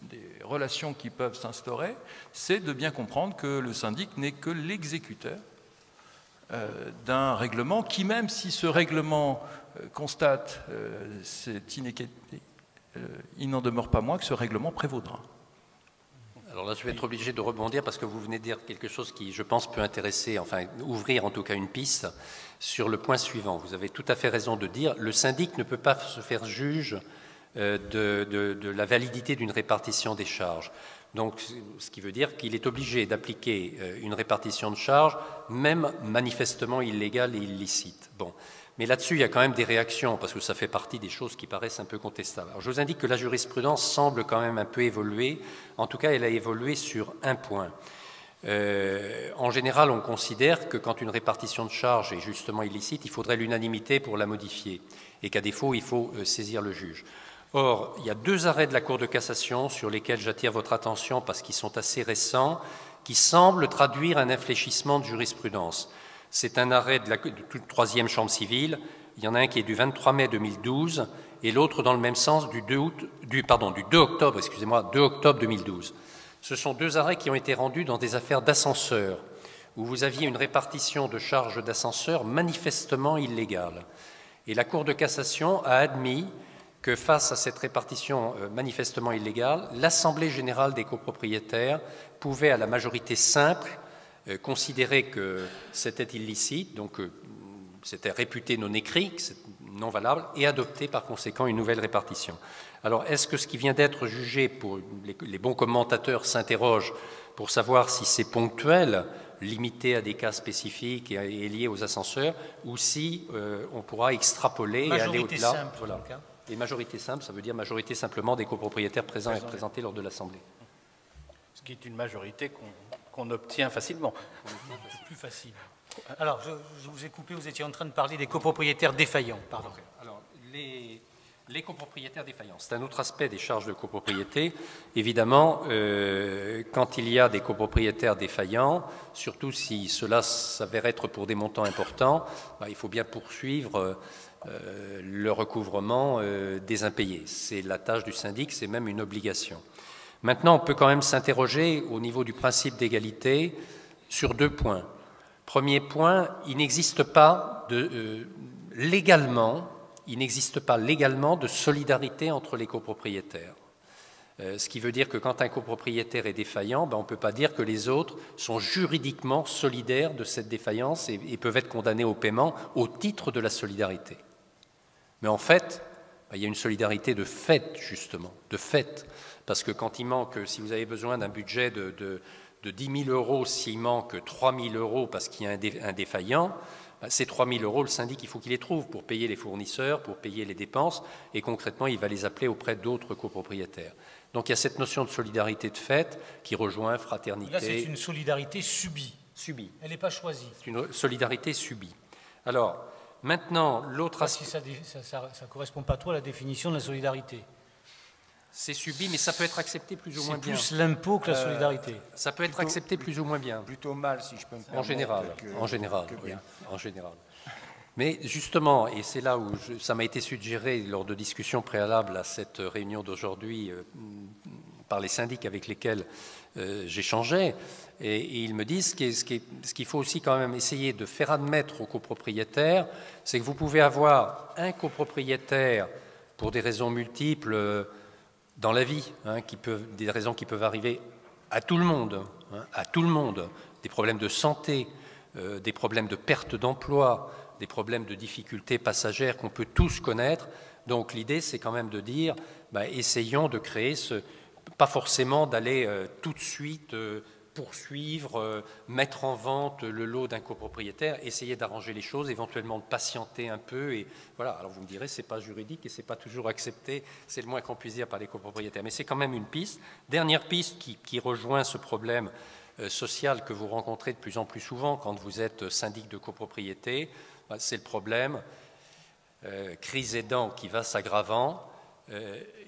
des relations qui peuvent s'instaurer, c'est de bien comprendre que le syndic n'est que l'exécuteur d'un règlement qui, même si ce règlement constate cette inégalité, il n'en demeure pas moins que ce règlement prévaudra. Alors là, je vais être obligé de rebondir parce que vous venez de dire quelque chose qui, je pense, peut intéresser, enfin, ouvrir en tout cas une piste sur le point suivant. Vous avez tout à fait raison de dire, le syndic ne peut pas se faire juge de la validité d'une répartition des charges. Donc, ce qui veut dire qu'il est obligé d'appliquer une répartition de charges, même manifestement illégale et illicite. Bon. Mais là-dessus, il y a quand même des réactions, parce que ça fait partie des choses qui paraissent un peu contestables. Alors, je vous indique que la jurisprudence semble quand même un peu évoluer. En tout cas, elle a évolué sur un point. En général, on considère que quand une répartition de charges est justement illicite, il faudrait l'unanimité pour la modifier, et qu'à défaut, il faut saisir le juge. Or, il y a 2 arrêts de la Cour de cassation sur lesquels j'attire votre attention parce qu'ils sont assez récents, qui semblent traduire un infléchissement de jurisprudence. C'est un arrêt de la troisième chambre civile. Il y en a un qui est du 23 mai 2012 et l'autre dans le même sens du 2 octobre 2012. Ce sont 2 arrêts qui ont été rendus dans des affaires d'ascenseurs, où vous aviez une répartition de charges d'ascenseur manifestement illégale. Et la Cour de cassation a admis que face à cette répartition manifestement illégale, l'Assemblée générale des copropriétaires pouvait, à la majorité simple, considérer que c'était illicite, donc c'était réputé non écrit, non valable, et adopter par conséquent une nouvelle répartition. Alors, est-ce que ce qui vient d'être jugé, pour les bons commentateurs s'interrogent pour savoir si c'est ponctuel, limité à des cas spécifiques et lié aux ascenseurs, ou si on pourra extrapoler et aller au-delà. Simple, voilà. Et majorité simple, ça veut dire majorité simplement des copropriétaires présents et représentés lors de l'Assemblée. Ce qui est une majorité qu'on obtient facilement. C'est plus facile. Alors, je vous ai coupé, vous étiez en train de parler des copropriétaires défaillants. Pardon. Alors, les copropriétaires défaillants, c'est un autre aspect des charges de copropriété. Évidemment, quand il y a des copropriétaires défaillants, surtout si cela s'avère être pour des montants importants, il faut bien poursuivre le recouvrement des impayés. C'est la tâche du syndic, c'est même une obligation. Maintenant, on peut quand même s'interroger au niveau du principe d'égalité sur 2 points. Premier point, il n'existe pas légalement de solidarité entre les copropriétaires. Ce qui veut dire que quand un copropriétaire est défaillant, on ne peut pas dire que les autres sont juridiquement solidaires de cette défaillance et peuvent être condamnés au paiement au titre de la solidarité. Mais en fait, il y a une solidarité de fait, justement, de fait. Parce que quand il manque, si vous avez besoin d'un budget de 10 000 euros, s'il manque 3 000 euros parce qu'il y a un défaillant, ces 3 000 euros, le syndic, il faut qu'il les trouve pour payer les fournisseurs, pour payer les dépenses, et concrètement, il va les appeler auprès d'autres copropriétaires. Donc il y a cette notion de solidarité de fait qui rejoint fraternité. Là, c'est une solidarité subie. Subie. Elle n'est pas choisie. C'est une solidarité subie. Alors, maintenant, l'autre aspect... Ça ne correspond pas trop à la définition de la solidarité. C'est subi, mais ça peut être accepté plus ou moins bien. C'est plus l'impôt que la solidarité. Ça peut être accepté plus ou moins bien. Plutôt mal, si je peux me permettre. En général. Mais justement, et c'est là où ça m'a été suggéré lors de discussions préalables à cette réunion d'aujourd'hui par les syndics avec lesquels j'échangeais, et ils me disent ce qu'il faut aussi quand même essayer de faire admettre aux copropriétaires, c'est que vous pouvez avoir un copropriétaire pour des raisons multiples dans la vie, des raisons qui peuvent arriver à tout le monde, des problèmes de santé, des problèmes de perte d'emploi, des problèmes de difficultés passagères qu'on peut tous connaître. Donc l'idée, c'est quand même de dire, essayons de créer pas forcément d'aller tout de suite poursuivre, mettre en vente le lot d'un copropriétaire, essayer d'arranger les choses, éventuellement de patienter un peu. Et voilà. Alors vous me direz, c'est pas juridique et c'est pas toujours accepté, c'est le moins qu'on puisse dire par les copropriétaires. Mais c'est quand même une piste. Dernière piste qui rejoint ce problème social que vous rencontrez de plus en plus souvent quand vous êtes syndic de copropriété, c'est le problème, crise aidant qui va s'aggravant,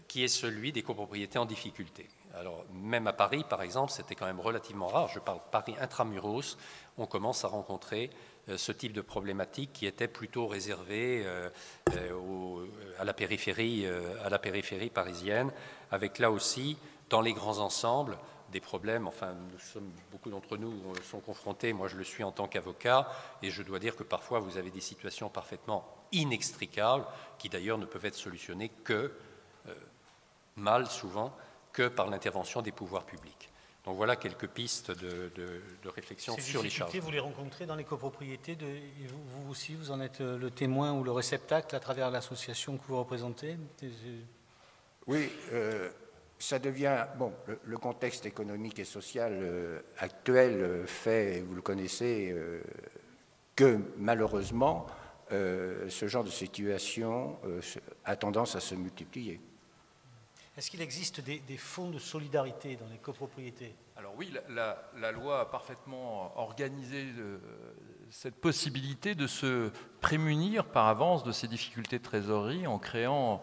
qui est celui des copropriétés en difficulté. Alors, même à Paris, par exemple, c'était quand même relativement rare. Je parle Paris intramuros. On commence à rencontrer ce type de problématique qui était plutôt réservée à la périphérie parisienne, avec là aussi, dans les grands ensembles, des problèmes. Enfin, beaucoup d'entre nous sont confrontés. Moi, je le suis en tant qu'avocat, et je dois dire que parfois, vous avez des situations parfaitement inextricables, qui d'ailleurs ne peuvent être solutionnées que mal souvent, que par l'intervention des pouvoirs publics. Donc voilà quelques pistes de réflexion sur les charges. Vous les rencontrez dans les copropriétés, vous aussi, vous en êtes le témoin ou le réceptacle à travers l'association que vous représentez? Oui, ça devient... Bon, le contexte économique et social actuel fait, et vous le connaissez, que malheureusement, ce genre de situation a tendance à se multiplier. Est-ce qu'il existe des fonds de solidarité dans les copropriétés? Alors oui, la loi a parfaitement organisé cette possibilité de se prémunir par avance de ces difficultés de trésorerie en créant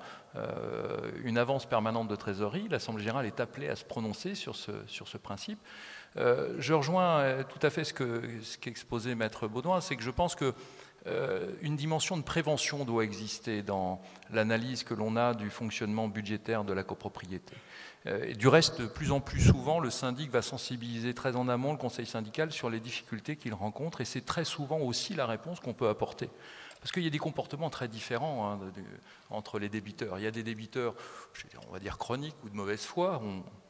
une avance permanente de trésorerie. L'Assemblée générale est appelée à se prononcer sur ce principe. Je rejoins tout à fait ce qu'exposait Maître Baudouin, c'est que je pense que une dimension de prévention doit exister dans l'analyse que l'on a du fonctionnement budgétaire de la copropriété. Et du reste, de plus en plus souvent, le syndic va sensibiliser très en amont le conseil syndical sur les difficultés qu'il rencontre, et c'est très souvent aussi la réponse qu'on peut apporter. Parce qu'il y a des comportements très différents entre les débiteurs. Il y a des débiteurs, on va dire chroniques ou de mauvaise foi,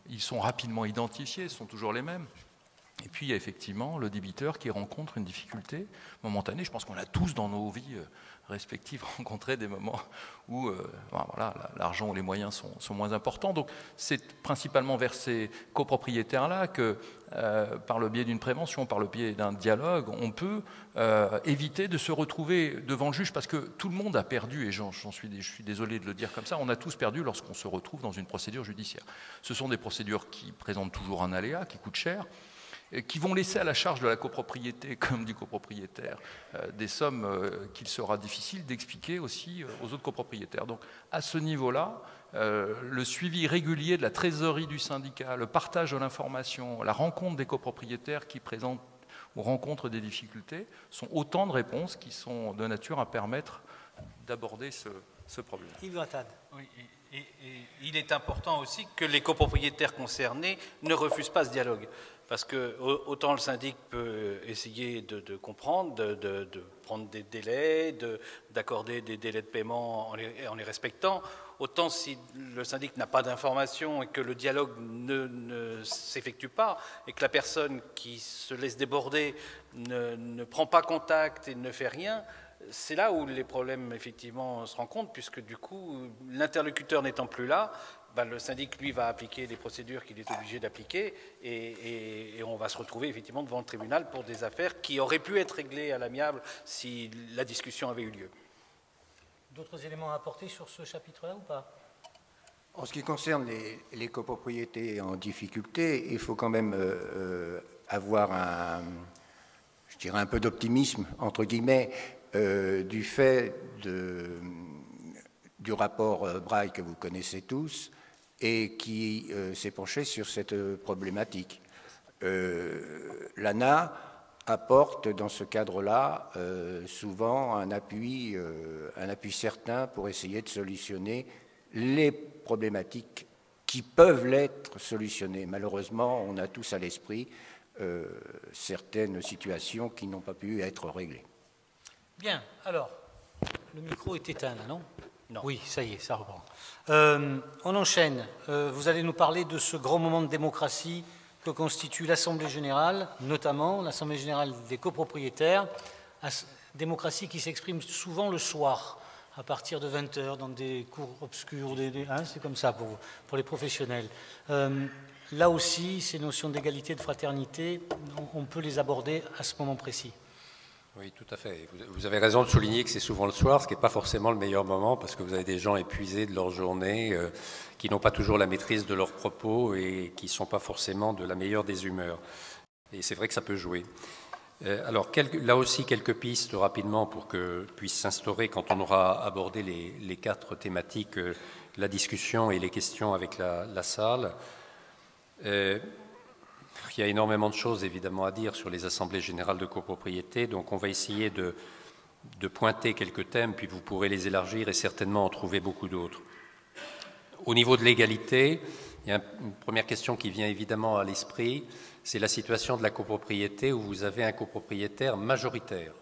ils sont rapidement identifiés, ce sont toujours les mêmes. Et puis il y a effectivement le débiteur qui rencontre une difficulté momentanée. Je pense qu'on a tous dans nos vies respectives rencontré des moments où voilà, l'argent ou les moyens sont moins importants. Donc c'est principalement vers ces copropriétaires-là que, par le biais d'une prévention, par le biais d'un dialogue, on peut éviter de se retrouver devant le juge, parce que tout le monde a perdu, et je suis désolé de le dire comme ça, on a tous perdu lorsqu'on se retrouve dans une procédure judiciaire. Ce sont des procédures qui présentent toujours un aléa, qui coûtent cher, qui vont laisser à la charge de la copropriété comme du copropriétaire des sommes qu'il sera difficile d'expliquer aussi aux autres copropriétaires. Donc à ce niveau-là, le suivi régulier de la trésorerie du syndicat, le partage de l'information, la rencontre des copropriétaires qui présentent ou rencontrent des difficultés sont autant de réponses qui sont de nature à permettre d'aborder ce problème. Yves Attad. Oui, et il est important aussi que les copropriétaires concernés ne refusent pas ce dialogue. Parce que autant le syndic peut essayer de comprendre, de prendre des délais, d'accorder des délais de paiement en les respectant, autant si le syndic n'a pas d'informations et que le dialogue ne s'effectue pas, et que la personne qui se laisse déborder ne prend pas contact et ne fait rien, c'est là où les problèmes effectivement se rencontrent, puisque du coup, l'interlocuteur n'étant plus là, le syndic, lui, va appliquer les procédures qu'il est obligé d'appliquer, et on va se retrouver effectivement devant le tribunal pour des affaires qui auraient pu être réglées à l'amiable si la discussion avait eu lieu. D'autres éléments à apporter sur ce chapitre-là ou pas? En ce qui concerne les copropriétés en difficulté, il faut quand même avoir un peu d'optimisme, entre guillemets, du fait du rapport Braille que vous connaissez tous et qui s'est penché sur cette problématique. L'ANA apporte dans ce cadre-là souvent un appui certain pour essayer de solutionner les problématiques qui peuvent l'être solutionnées. Malheureusement, on a tous à l'esprit certaines situations qui n'ont pas pu être réglées. Bien, alors, le micro est éteint là, non? Non. Oui, ça y est, ça reprend. On enchaîne. Vous allez nous parler de ce grand moment de démocratie que constitue l'Assemblée générale, notamment l'Assemblée générale des copropriétaires, démocratie qui s'exprime souvent le soir, à partir de 20h, dans des cours obscurs, c'est comme ça pour les professionnels. Là aussi, ces notions d'égalité, de fraternité, on peut les aborder à ce moment précis. Oui, tout à fait. Vous avez raison de souligner que c'est souvent le soir, ce qui n'est pas forcément le meilleur moment, parce que vous avez des gens épuisés de leur journée, qui n'ont pas toujours la maîtrise de leurs propos et qui ne sont pas forcément de la meilleure des humeurs. Et c'est vrai que ça peut jouer. Alors, là aussi, quelques pistes rapidement pour que puisse s'instaurer, quand on aura abordé les 4 thématiques, la discussion et les questions avec la salle. Il y a énormément de choses, évidemment, à dire sur les assemblées générales de copropriété, donc on va essayer de pointer quelques thèmes, puis vous pourrez les élargir et certainement en trouver beaucoup d'autres. Au niveau de l'égalité, il y a une première question qui vient évidemment à l'esprit, c'est la situation de la copropriété où vous avez un copropriétaire majoritaire.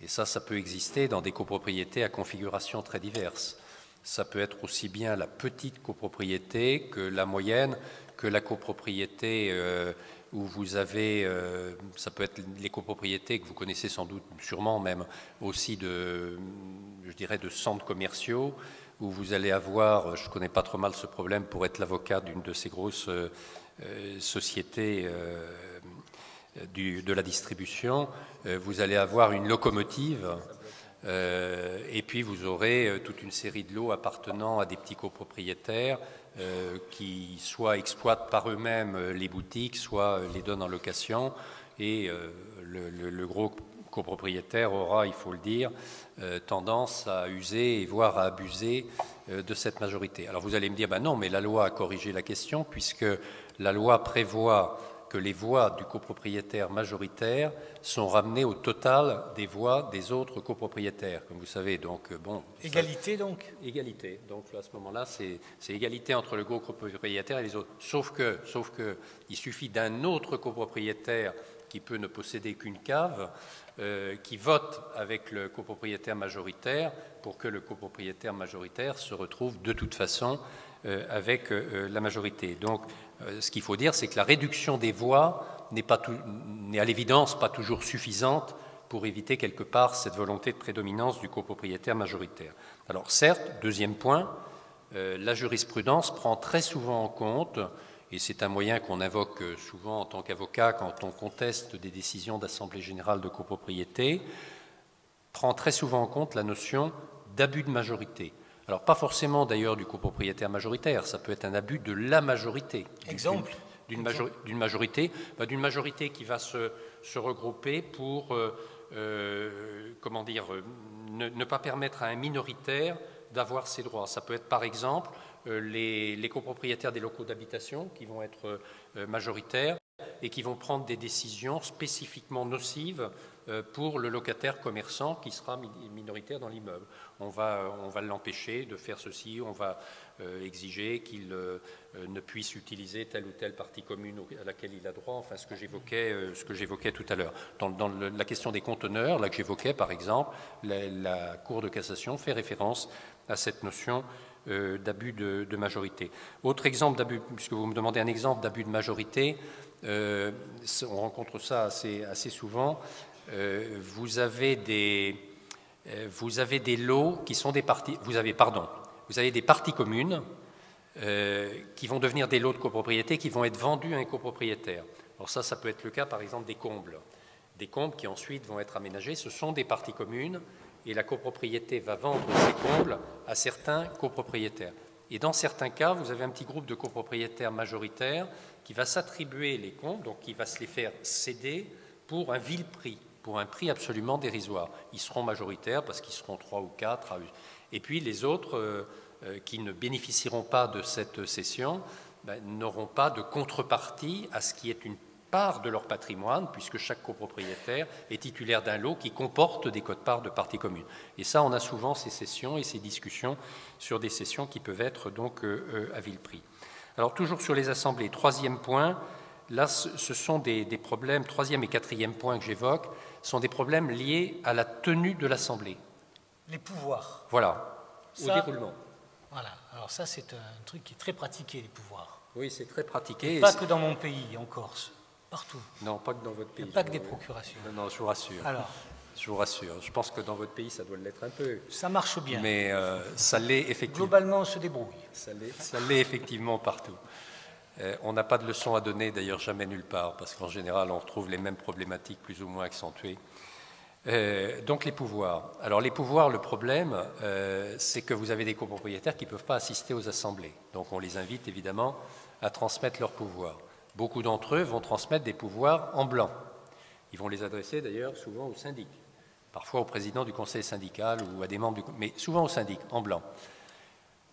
Et ça peut exister dans des copropriétés à configuration très diverses. Ça peut être aussi bien la petite copropriété que la moyenne, que la copropriété où vous avez, ça peut être les copropriétés que vous connaissez sans doute, sûrement même, aussi de centres commerciaux, où vous allez avoir, je ne connais pas trop mal ce problème pour être l'avocat d'une de ces grosses sociétés de la distribution, vous allez avoir une locomotive, et puis vous aurez toute une série de lots appartenant à des petits copropriétaires qui soit exploitent par eux-mêmes les boutiques, soit les donnent en location, et le gros copropriétaire aura, il faut le dire, tendance à user et voire à abuser de cette majorité. Alors vous allez me dire, ben non, mais la loi a corrigé la question puisque la loi prévoit que les voix du copropriétaire majoritaire sont ramenées au total des voix des autres copropriétaires, comme vous savez. Donc, bon, égalité donc. Égalité. Donc à ce moment-là, c'est égalité entre le copropriétaire et les autres. Sauf que il suffit d'un autre copropriétaire qui peut ne posséder qu'une cave, qui vote avec le copropriétaire majoritaire pour que le copropriétaire majoritaire se retrouve de toute façon avec la majorité. Donc, ce qu'il faut dire, c'est que la réduction des voix n'est à l'évidence pas toujours suffisante pour éviter quelque part cette volonté de prédominance du copropriétaire majoritaire. Alors certes, deuxième point, la jurisprudence prend très souvent en compte, et c'est un moyen qu'on invoque souvent en tant qu'avocat quand on conteste des décisions d'assemblée générale de copropriété, prend très souvent en compte la notion d'abus de majorité. Alors pas forcément d'ailleurs du copropriétaire majoritaire, ça peut être un abus de la majorité. Exemple d'une majorité qui va se regrouper pour ne pas permettre à un minoritaire d'avoir ses droits. Ça peut être par exemple les copropriétaires des locaux d'habitation qui vont être majoritaires et qui vont prendre des décisions spécifiquement nocives pour le locataire commerçant qui sera minoritaire dans l'immeuble. On va l'empêcher de faire ceci, on va exiger qu'il ne puisse utiliser telle ou telle partie commune à laquelle il a droit, enfin ce que j'évoquais tout à l'heure. Dans la question des conteneurs, là que j'évoquais par exemple, la Cour de cassation fait référence à cette notion d'abus de majorité. Autre exemple d'abus, puisque vous me demandez un exemple d'abus de majorité, on rencontre ça assez souvent. Vous avez des lots qui sont des parties. Vous avez des parties communes qui vont devenir des lots de copropriété qui vont être vendus à un copropriétaire. Alors ça peut être le cas par exemple des combles qui ensuite vont être aménagés. Ce sont des parties communes et la copropriété va vendre ces combles à certains copropriétaires. Et dans certains cas, vous avez un petit groupe de copropriétaires majoritaires qui va s'attribuer les combles, donc qui va se les faire céder pour un vil prix, pour un prix absolument dérisoire. Ils seront majoritaires parce qu'ils seront 3 ou 4. Et puis les autres qui ne bénéficieront pas de cette cession n'auront pas de contrepartie à ce qui est une part de leur patrimoine, puisque chaque copropriétaire est titulaire d'un lot qui comporte des quotes-parts de parties communes. Et ça, on a souvent ces cessions et ces discussions sur des cessions qui peuvent être donc à vil prix. Alors toujours sur les assemblées, troisième point, là ce sont des problèmes, troisième et quatrième point que j'évoque, sont des problèmes liés à la tenue de l'assemblée. Les pouvoirs. Voilà, au déroulement. Voilà, alors ça c'est un truc qui est très pratiqué, les pouvoirs. Oui, c'est très pratiqué. Et pas que dans mon pays, en Corse. Partout. Non, pas que dans votre pays. Il n'y a pas que des procurations. Non, je vous rassure. Alors. Je vous rassure. Je pense que dans votre pays, ça doit l'être un peu. Ça marche bien. Mais ça l'est effectivement. Globalement, on se débrouille. Ça l'est effectivement partout. On n'a pas de leçon à donner, d'ailleurs jamais nulle part, parce qu'en général, on retrouve les mêmes problématiques plus ou moins accentuées. Donc les pouvoirs. Alors les pouvoirs, le problème, c'est que vous avez des copropriétaires qui ne peuvent pas assister aux assemblées. Donc on les invite évidemment à transmettre leurs pouvoirs. Beaucoup d'entre eux vont transmettre des pouvoirs en blanc. Ils vont les adresser d'ailleurs souvent au syndic, parfois au président du conseil syndical ou à des membres mais souvent au syndic, en blanc.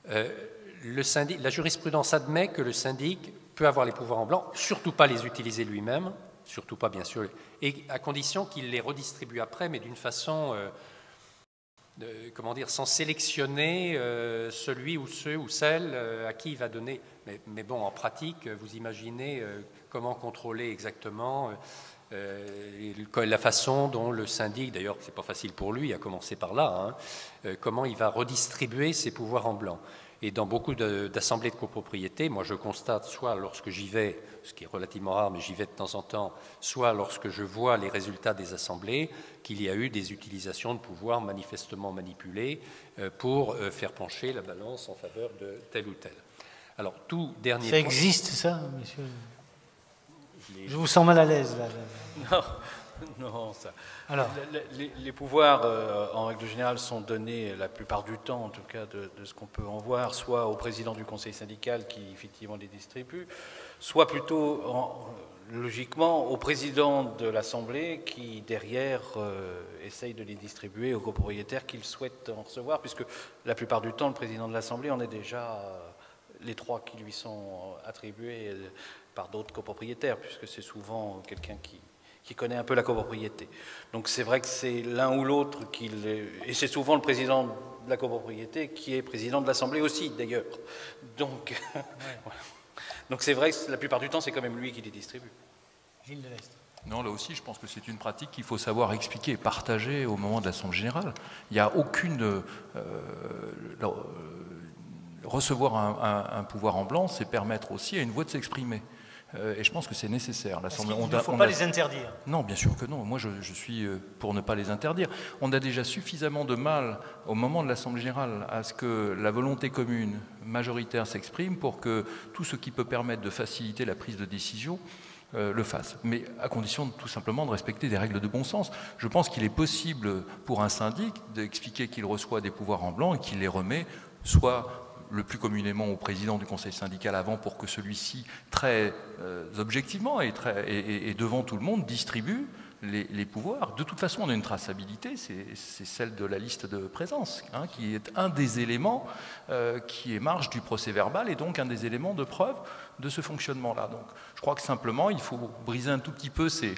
La jurisprudence admet que le syndic peut avoir les pouvoirs en blanc, surtout pas les utiliser lui-même, surtout pas bien sûr, et à condition qu'il les redistribue après, mais d'une façon, sans sélectionner celui ou ceux ou celles à qui il va donner. Mais bon, en pratique, vous imaginez comment contrôler exactement la façon dont le syndic, d'ailleurs c'est pas facile pour lui, à commencer par là, comment il va redistribuer ses pouvoirs en blanc. Et dans beaucoup d'assemblées de copropriété, moi je constate, soit lorsque j'y vais, ce qui est relativement rare, mais j'y vais de temps en temps, soit lorsque je vois les résultats des assemblées, qu'il y a eu des utilisations de pouvoirs manifestement manipulés pour faire pencher la balance en faveur de tel ou tel. Alors, tout dernier Ça existe, ça, monsieur? Je vous sens mal à l'aise, là. Non, Non, ça. Alors. Les pouvoirs, en règle générale, sont donnés la plupart du temps, en tout cas de ce qu'on peut en voir, soit au président du conseil syndical qui effectivement les distribue, soit plutôt, logiquement, au président de l'Assemblée qui, derrière, essaye de les distribuer aux copropriétaires qu'ils souhaitent en recevoir, puisque la plupart du temps, le président de l'Assemblée en est déjà les 3 qui lui sont attribués par d'autres copropriétaires, puisque c'est souvent quelqu'un qui connaît un peu la copropriété. Donc c'est vrai que c'est l'un ou l'autre et c'est souvent le président de la copropriété qui est président de l'Assemblée aussi, d'ailleurs. Donc, ouais. Voilà. Donc c'est vrai que la plupart du temps, c'est quand même lui qui les distribue. Gilles Delestre. Non, là aussi, je pense que c'est une pratique qu'il faut savoir expliquer et partager au moment de l'Assemblée générale. Il n'y a aucune... recevoir un pouvoir en blanc, c'est permettre aussi à une voix de s'exprimer. Et je pense que c'est nécessaire. Il ne faut pas les interdire. Non, bien sûr que non. Moi, je suis pour ne pas les interdire. On a déjà suffisamment de mal, au moment de l'Assemblée générale, à ce que la volonté commune majoritaire s'exprime pour que tout ce qui peut permettre de faciliter la prise de décision le fasse. Mais à condition tout simplement de respecter des règles de bon sens. Je pense qu'il est possible pour un syndic d'expliquer qu'il reçoit des pouvoirs en blanc et qu'il les remet soit le plus communément au président du conseil syndical avant pour que celui-ci, très objectivement et devant tout le monde, distribue les pouvoirs. De toute façon, on a une traçabilité, c'est celle de la liste de présence, hein, qui est un des éléments qui émarge du procès-verbal et donc un des éléments de preuve de ce fonctionnement-là. Donc, je crois que simplement, il faut briser un tout petit peu ces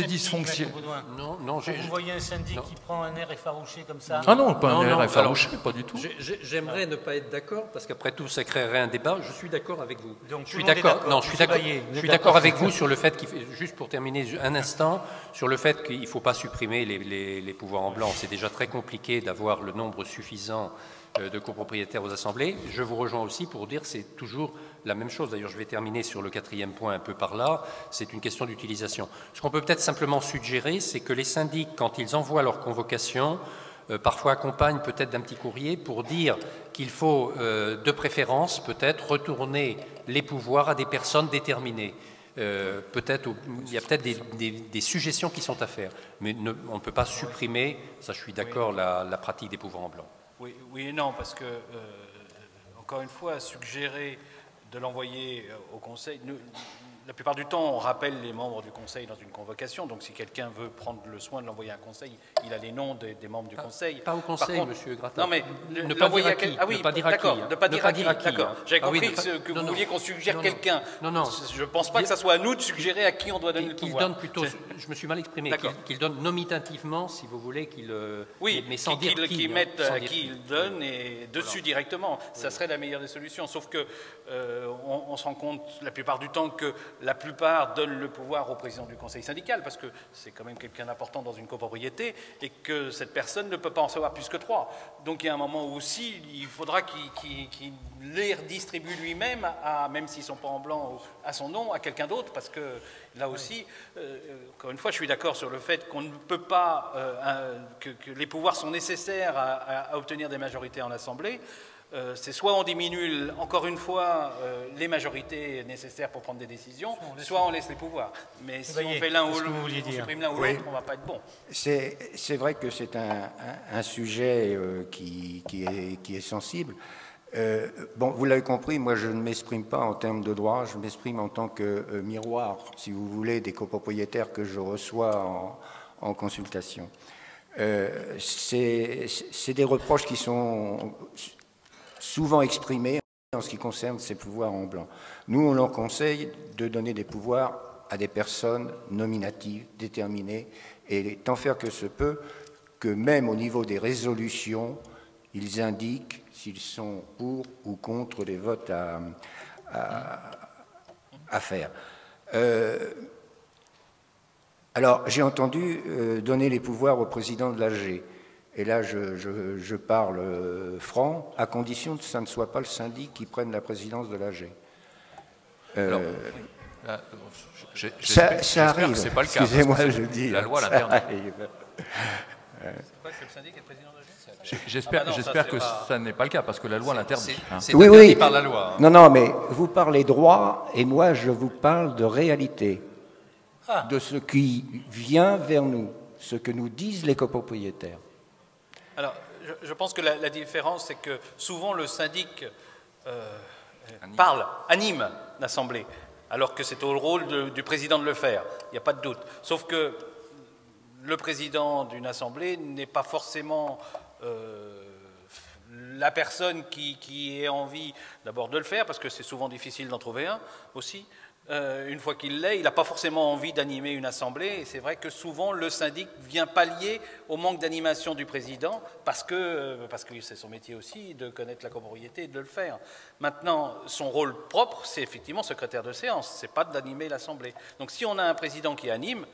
dysfonctions. Non, vous voyez un syndic qui prend un air effarouché comme ça? Ah non, pas un air effarouché, pas du tout. J'aimerais ne pas être d'accord, parce qu'après tout, ça créerait un débat. Je suis d'accord avec vous. Donc, je suis d'accord avec vous sur le fait qu'il faut, juste pour terminer un instant, sur le fait qu'il ne faut pas supprimer les pouvoirs en blanc. C'est déjà très compliqué d'avoir le nombre suffisant de copropriétaires aux assemblées. Je vous rejoins aussi pour dire que c'est toujours la même chose. D'ailleurs, je vais terminer sur le 4e point un peu par là. C'est une question d'utilisation. Ce qu'on peut peut-être simplement suggérer, c'est que les syndics, quand ils envoient leur convocation, parfois accompagnent peut-être d'un petit courrier pour dire qu'il faut, de préférence, peut-être retourner les pouvoirs à des personnes déterminées. Il y a peut-être des suggestions qui sont à faire, mais on ne peut pas supprimer, ça je suis d'accord, la pratique des pouvoirs en blanc. Oui et non, parce que, encore une fois, suggérer de l'envoyer au Conseil, la plupart du temps, on rappelle les membres du Conseil dans une convocation, donc si quelqu'un veut prendre le soin de l'envoyer à un Conseil, il a les noms des membres du Conseil. Pas au Conseil, monsieur Gratin. Non, mais ne pas dire à qui. Ah oui, ne pas dire à qui. D'accord, ne pas dire à qui. D'accord. J'avais compris que vous vouliez qu'on suggère quelqu'un. Non. Je ne pense pas que ça soit à nous de suggérer à qui on doit donner le pouvoir. Qu'il donne plutôt, je me suis mal exprimé, qu'il donne nominativement, si vous voulez, mais sans dire qui. Qu'il mette à qui il donne et dessus directement. Ça serait la meilleure des solutions. Sauf que on se rend compte la plupart du temps que la plupart donne le pouvoir au président du conseil syndical, parce que c'est quand même quelqu'un d'important dans une copropriété, et que cette personne ne peut pas en recevoir plus que 3. Donc il y a un moment où aussi, il faudra qu'il les redistribue lui-même, même s'ils ne sont pas en blanc, à son nom, à quelqu'un d'autre, parce que là aussi, encore une fois, je suis d'accord sur le fait qu'on ne peut pas, que les pouvoirs sont nécessaires à obtenir des majorités en Assemblée. C'est soit on diminue, encore une fois, les majorités nécessaires pour prendre des décisions, soit on laisse les pouvoirs. Mais si on fait l'un ou l'autre, on supprime l'un ou l'autre, on ne va pas être bon. C'est vrai que c'est un sujet qui est sensible. Bon, vous l'avez compris, moi je ne m'exprime pas en termes de droit, je m'exprime en tant que miroir, si vous voulez, des copropriétaires que je reçois en consultation. C'est des reproches qui sont souvent exprimés en ce qui concerne ces pouvoirs en blanc. Nous, on leur conseille de donner des pouvoirs à des personnes nominatives, déterminées, et tant faire que se peut, que même au niveau des résolutions, ils indiquent s'ils sont pour ou contre les votes à faire. Alors, j'ai entendu donner les pouvoirs au président de l'AG. Et là, je parle franc, à condition que ça ne soit pas le syndic qui prenne la présidence de l'AG. Ça arrive. C'est pas le cas. Excusez-moi, je dis. La loi l'interdit. C'est pas que le syndic est président de l'AG ? J'espère que ça n'est pas le cas, parce que la loi l'interdit. C'est interdit par la loi. Non, mais vous parlez droit, et moi, je vous parle de réalité. de ce qui vient vers nous, ce que nous disent les copropriétaires. Alors, je pense que la différence, c'est que souvent le syndic anime l'Assemblée, alors que c'est au rôle du président de le faire, il n'y a pas de doute. Sauf que le président d'une Assemblée n'est pas forcément la personne qui ait envie d'abord de le faire, parce que c'est souvent difficile d'en trouver un aussi. Une fois qu'il l'est, il n'a pas forcément envie d'animer une assemblée, et c'est vrai que souvent le syndic vient pallier au manque d'animation du président, parce que c'est son métier aussi de connaître la copropriété et de le faire. Maintenant, son rôle propre, c'est effectivement secrétaire de séance, c'est pas d'animer l'assemblée. Donc si on a un président qui anime,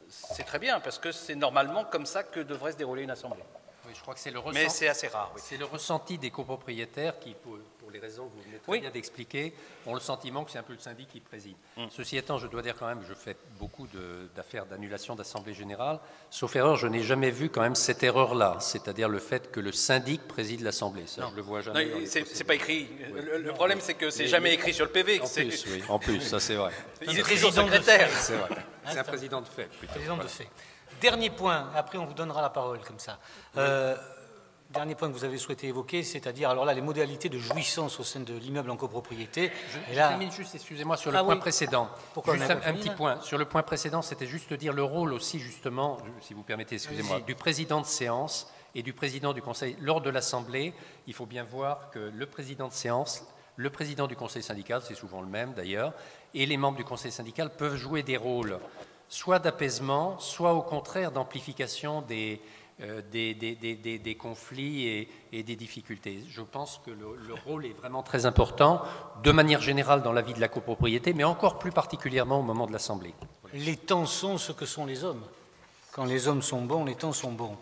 c'est très bien, parce que c'est normalement comme ça que devrait se dérouler une assemblée. Oui, je crois que c'est le Mais c'est assez rare. Oui. C'est le ressenti des copropriétaires qui, pour les raisons que vous venez très bien d'expliquer, ont le sentiment que c'est un peu le syndic qui préside. Ceci étant, je dois dire quand même, je fais beaucoup d'affaires d'annulation d'assemblée générale. Sauf erreur, je n'ai jamais vu quand même cette erreur-là, c'est-à-dire le fait que le syndic préside l'assemblée. Ça, je le vois jamais. Non, c'est pas écrit. Le problème, c'est que c'est jamais écrit sur le PV. En plus, ça c'est vrai. Il est président secrétaire. C'est vrai. C'est un président de fait. Plutôt. Président de fait. Dernier point, après on vous donnera la parole comme ça. Dernier point que vous avez souhaité évoquer, c'est-à-dire alors là les modalités de jouissance au sein de l'immeuble en copropriété. Je termine juste, excusez-moi, sur le point précédent. Pourquoi juste un petit point. Sur le point précédent, c'était juste de dire le rôle aussi justement, si vous permettez, excusez-moi, du président de séance et du président du conseil. Lors de l'Assemblée, il faut bien voir que le président de séance, le président du conseil syndical, c'est souvent le même d'ailleurs, et les membres du conseil syndical peuvent jouer des rôles soit d'apaisement, soit au contraire d'amplification des conflits et des difficultés. Je pense que le rôle est vraiment très important, de manière générale dans la vie de la copropriété, mais encore plus particulièrement au moment de l'Assemblée. Les temps sont ce que sont les hommes. Quand les hommes sont bons, les temps sont bons.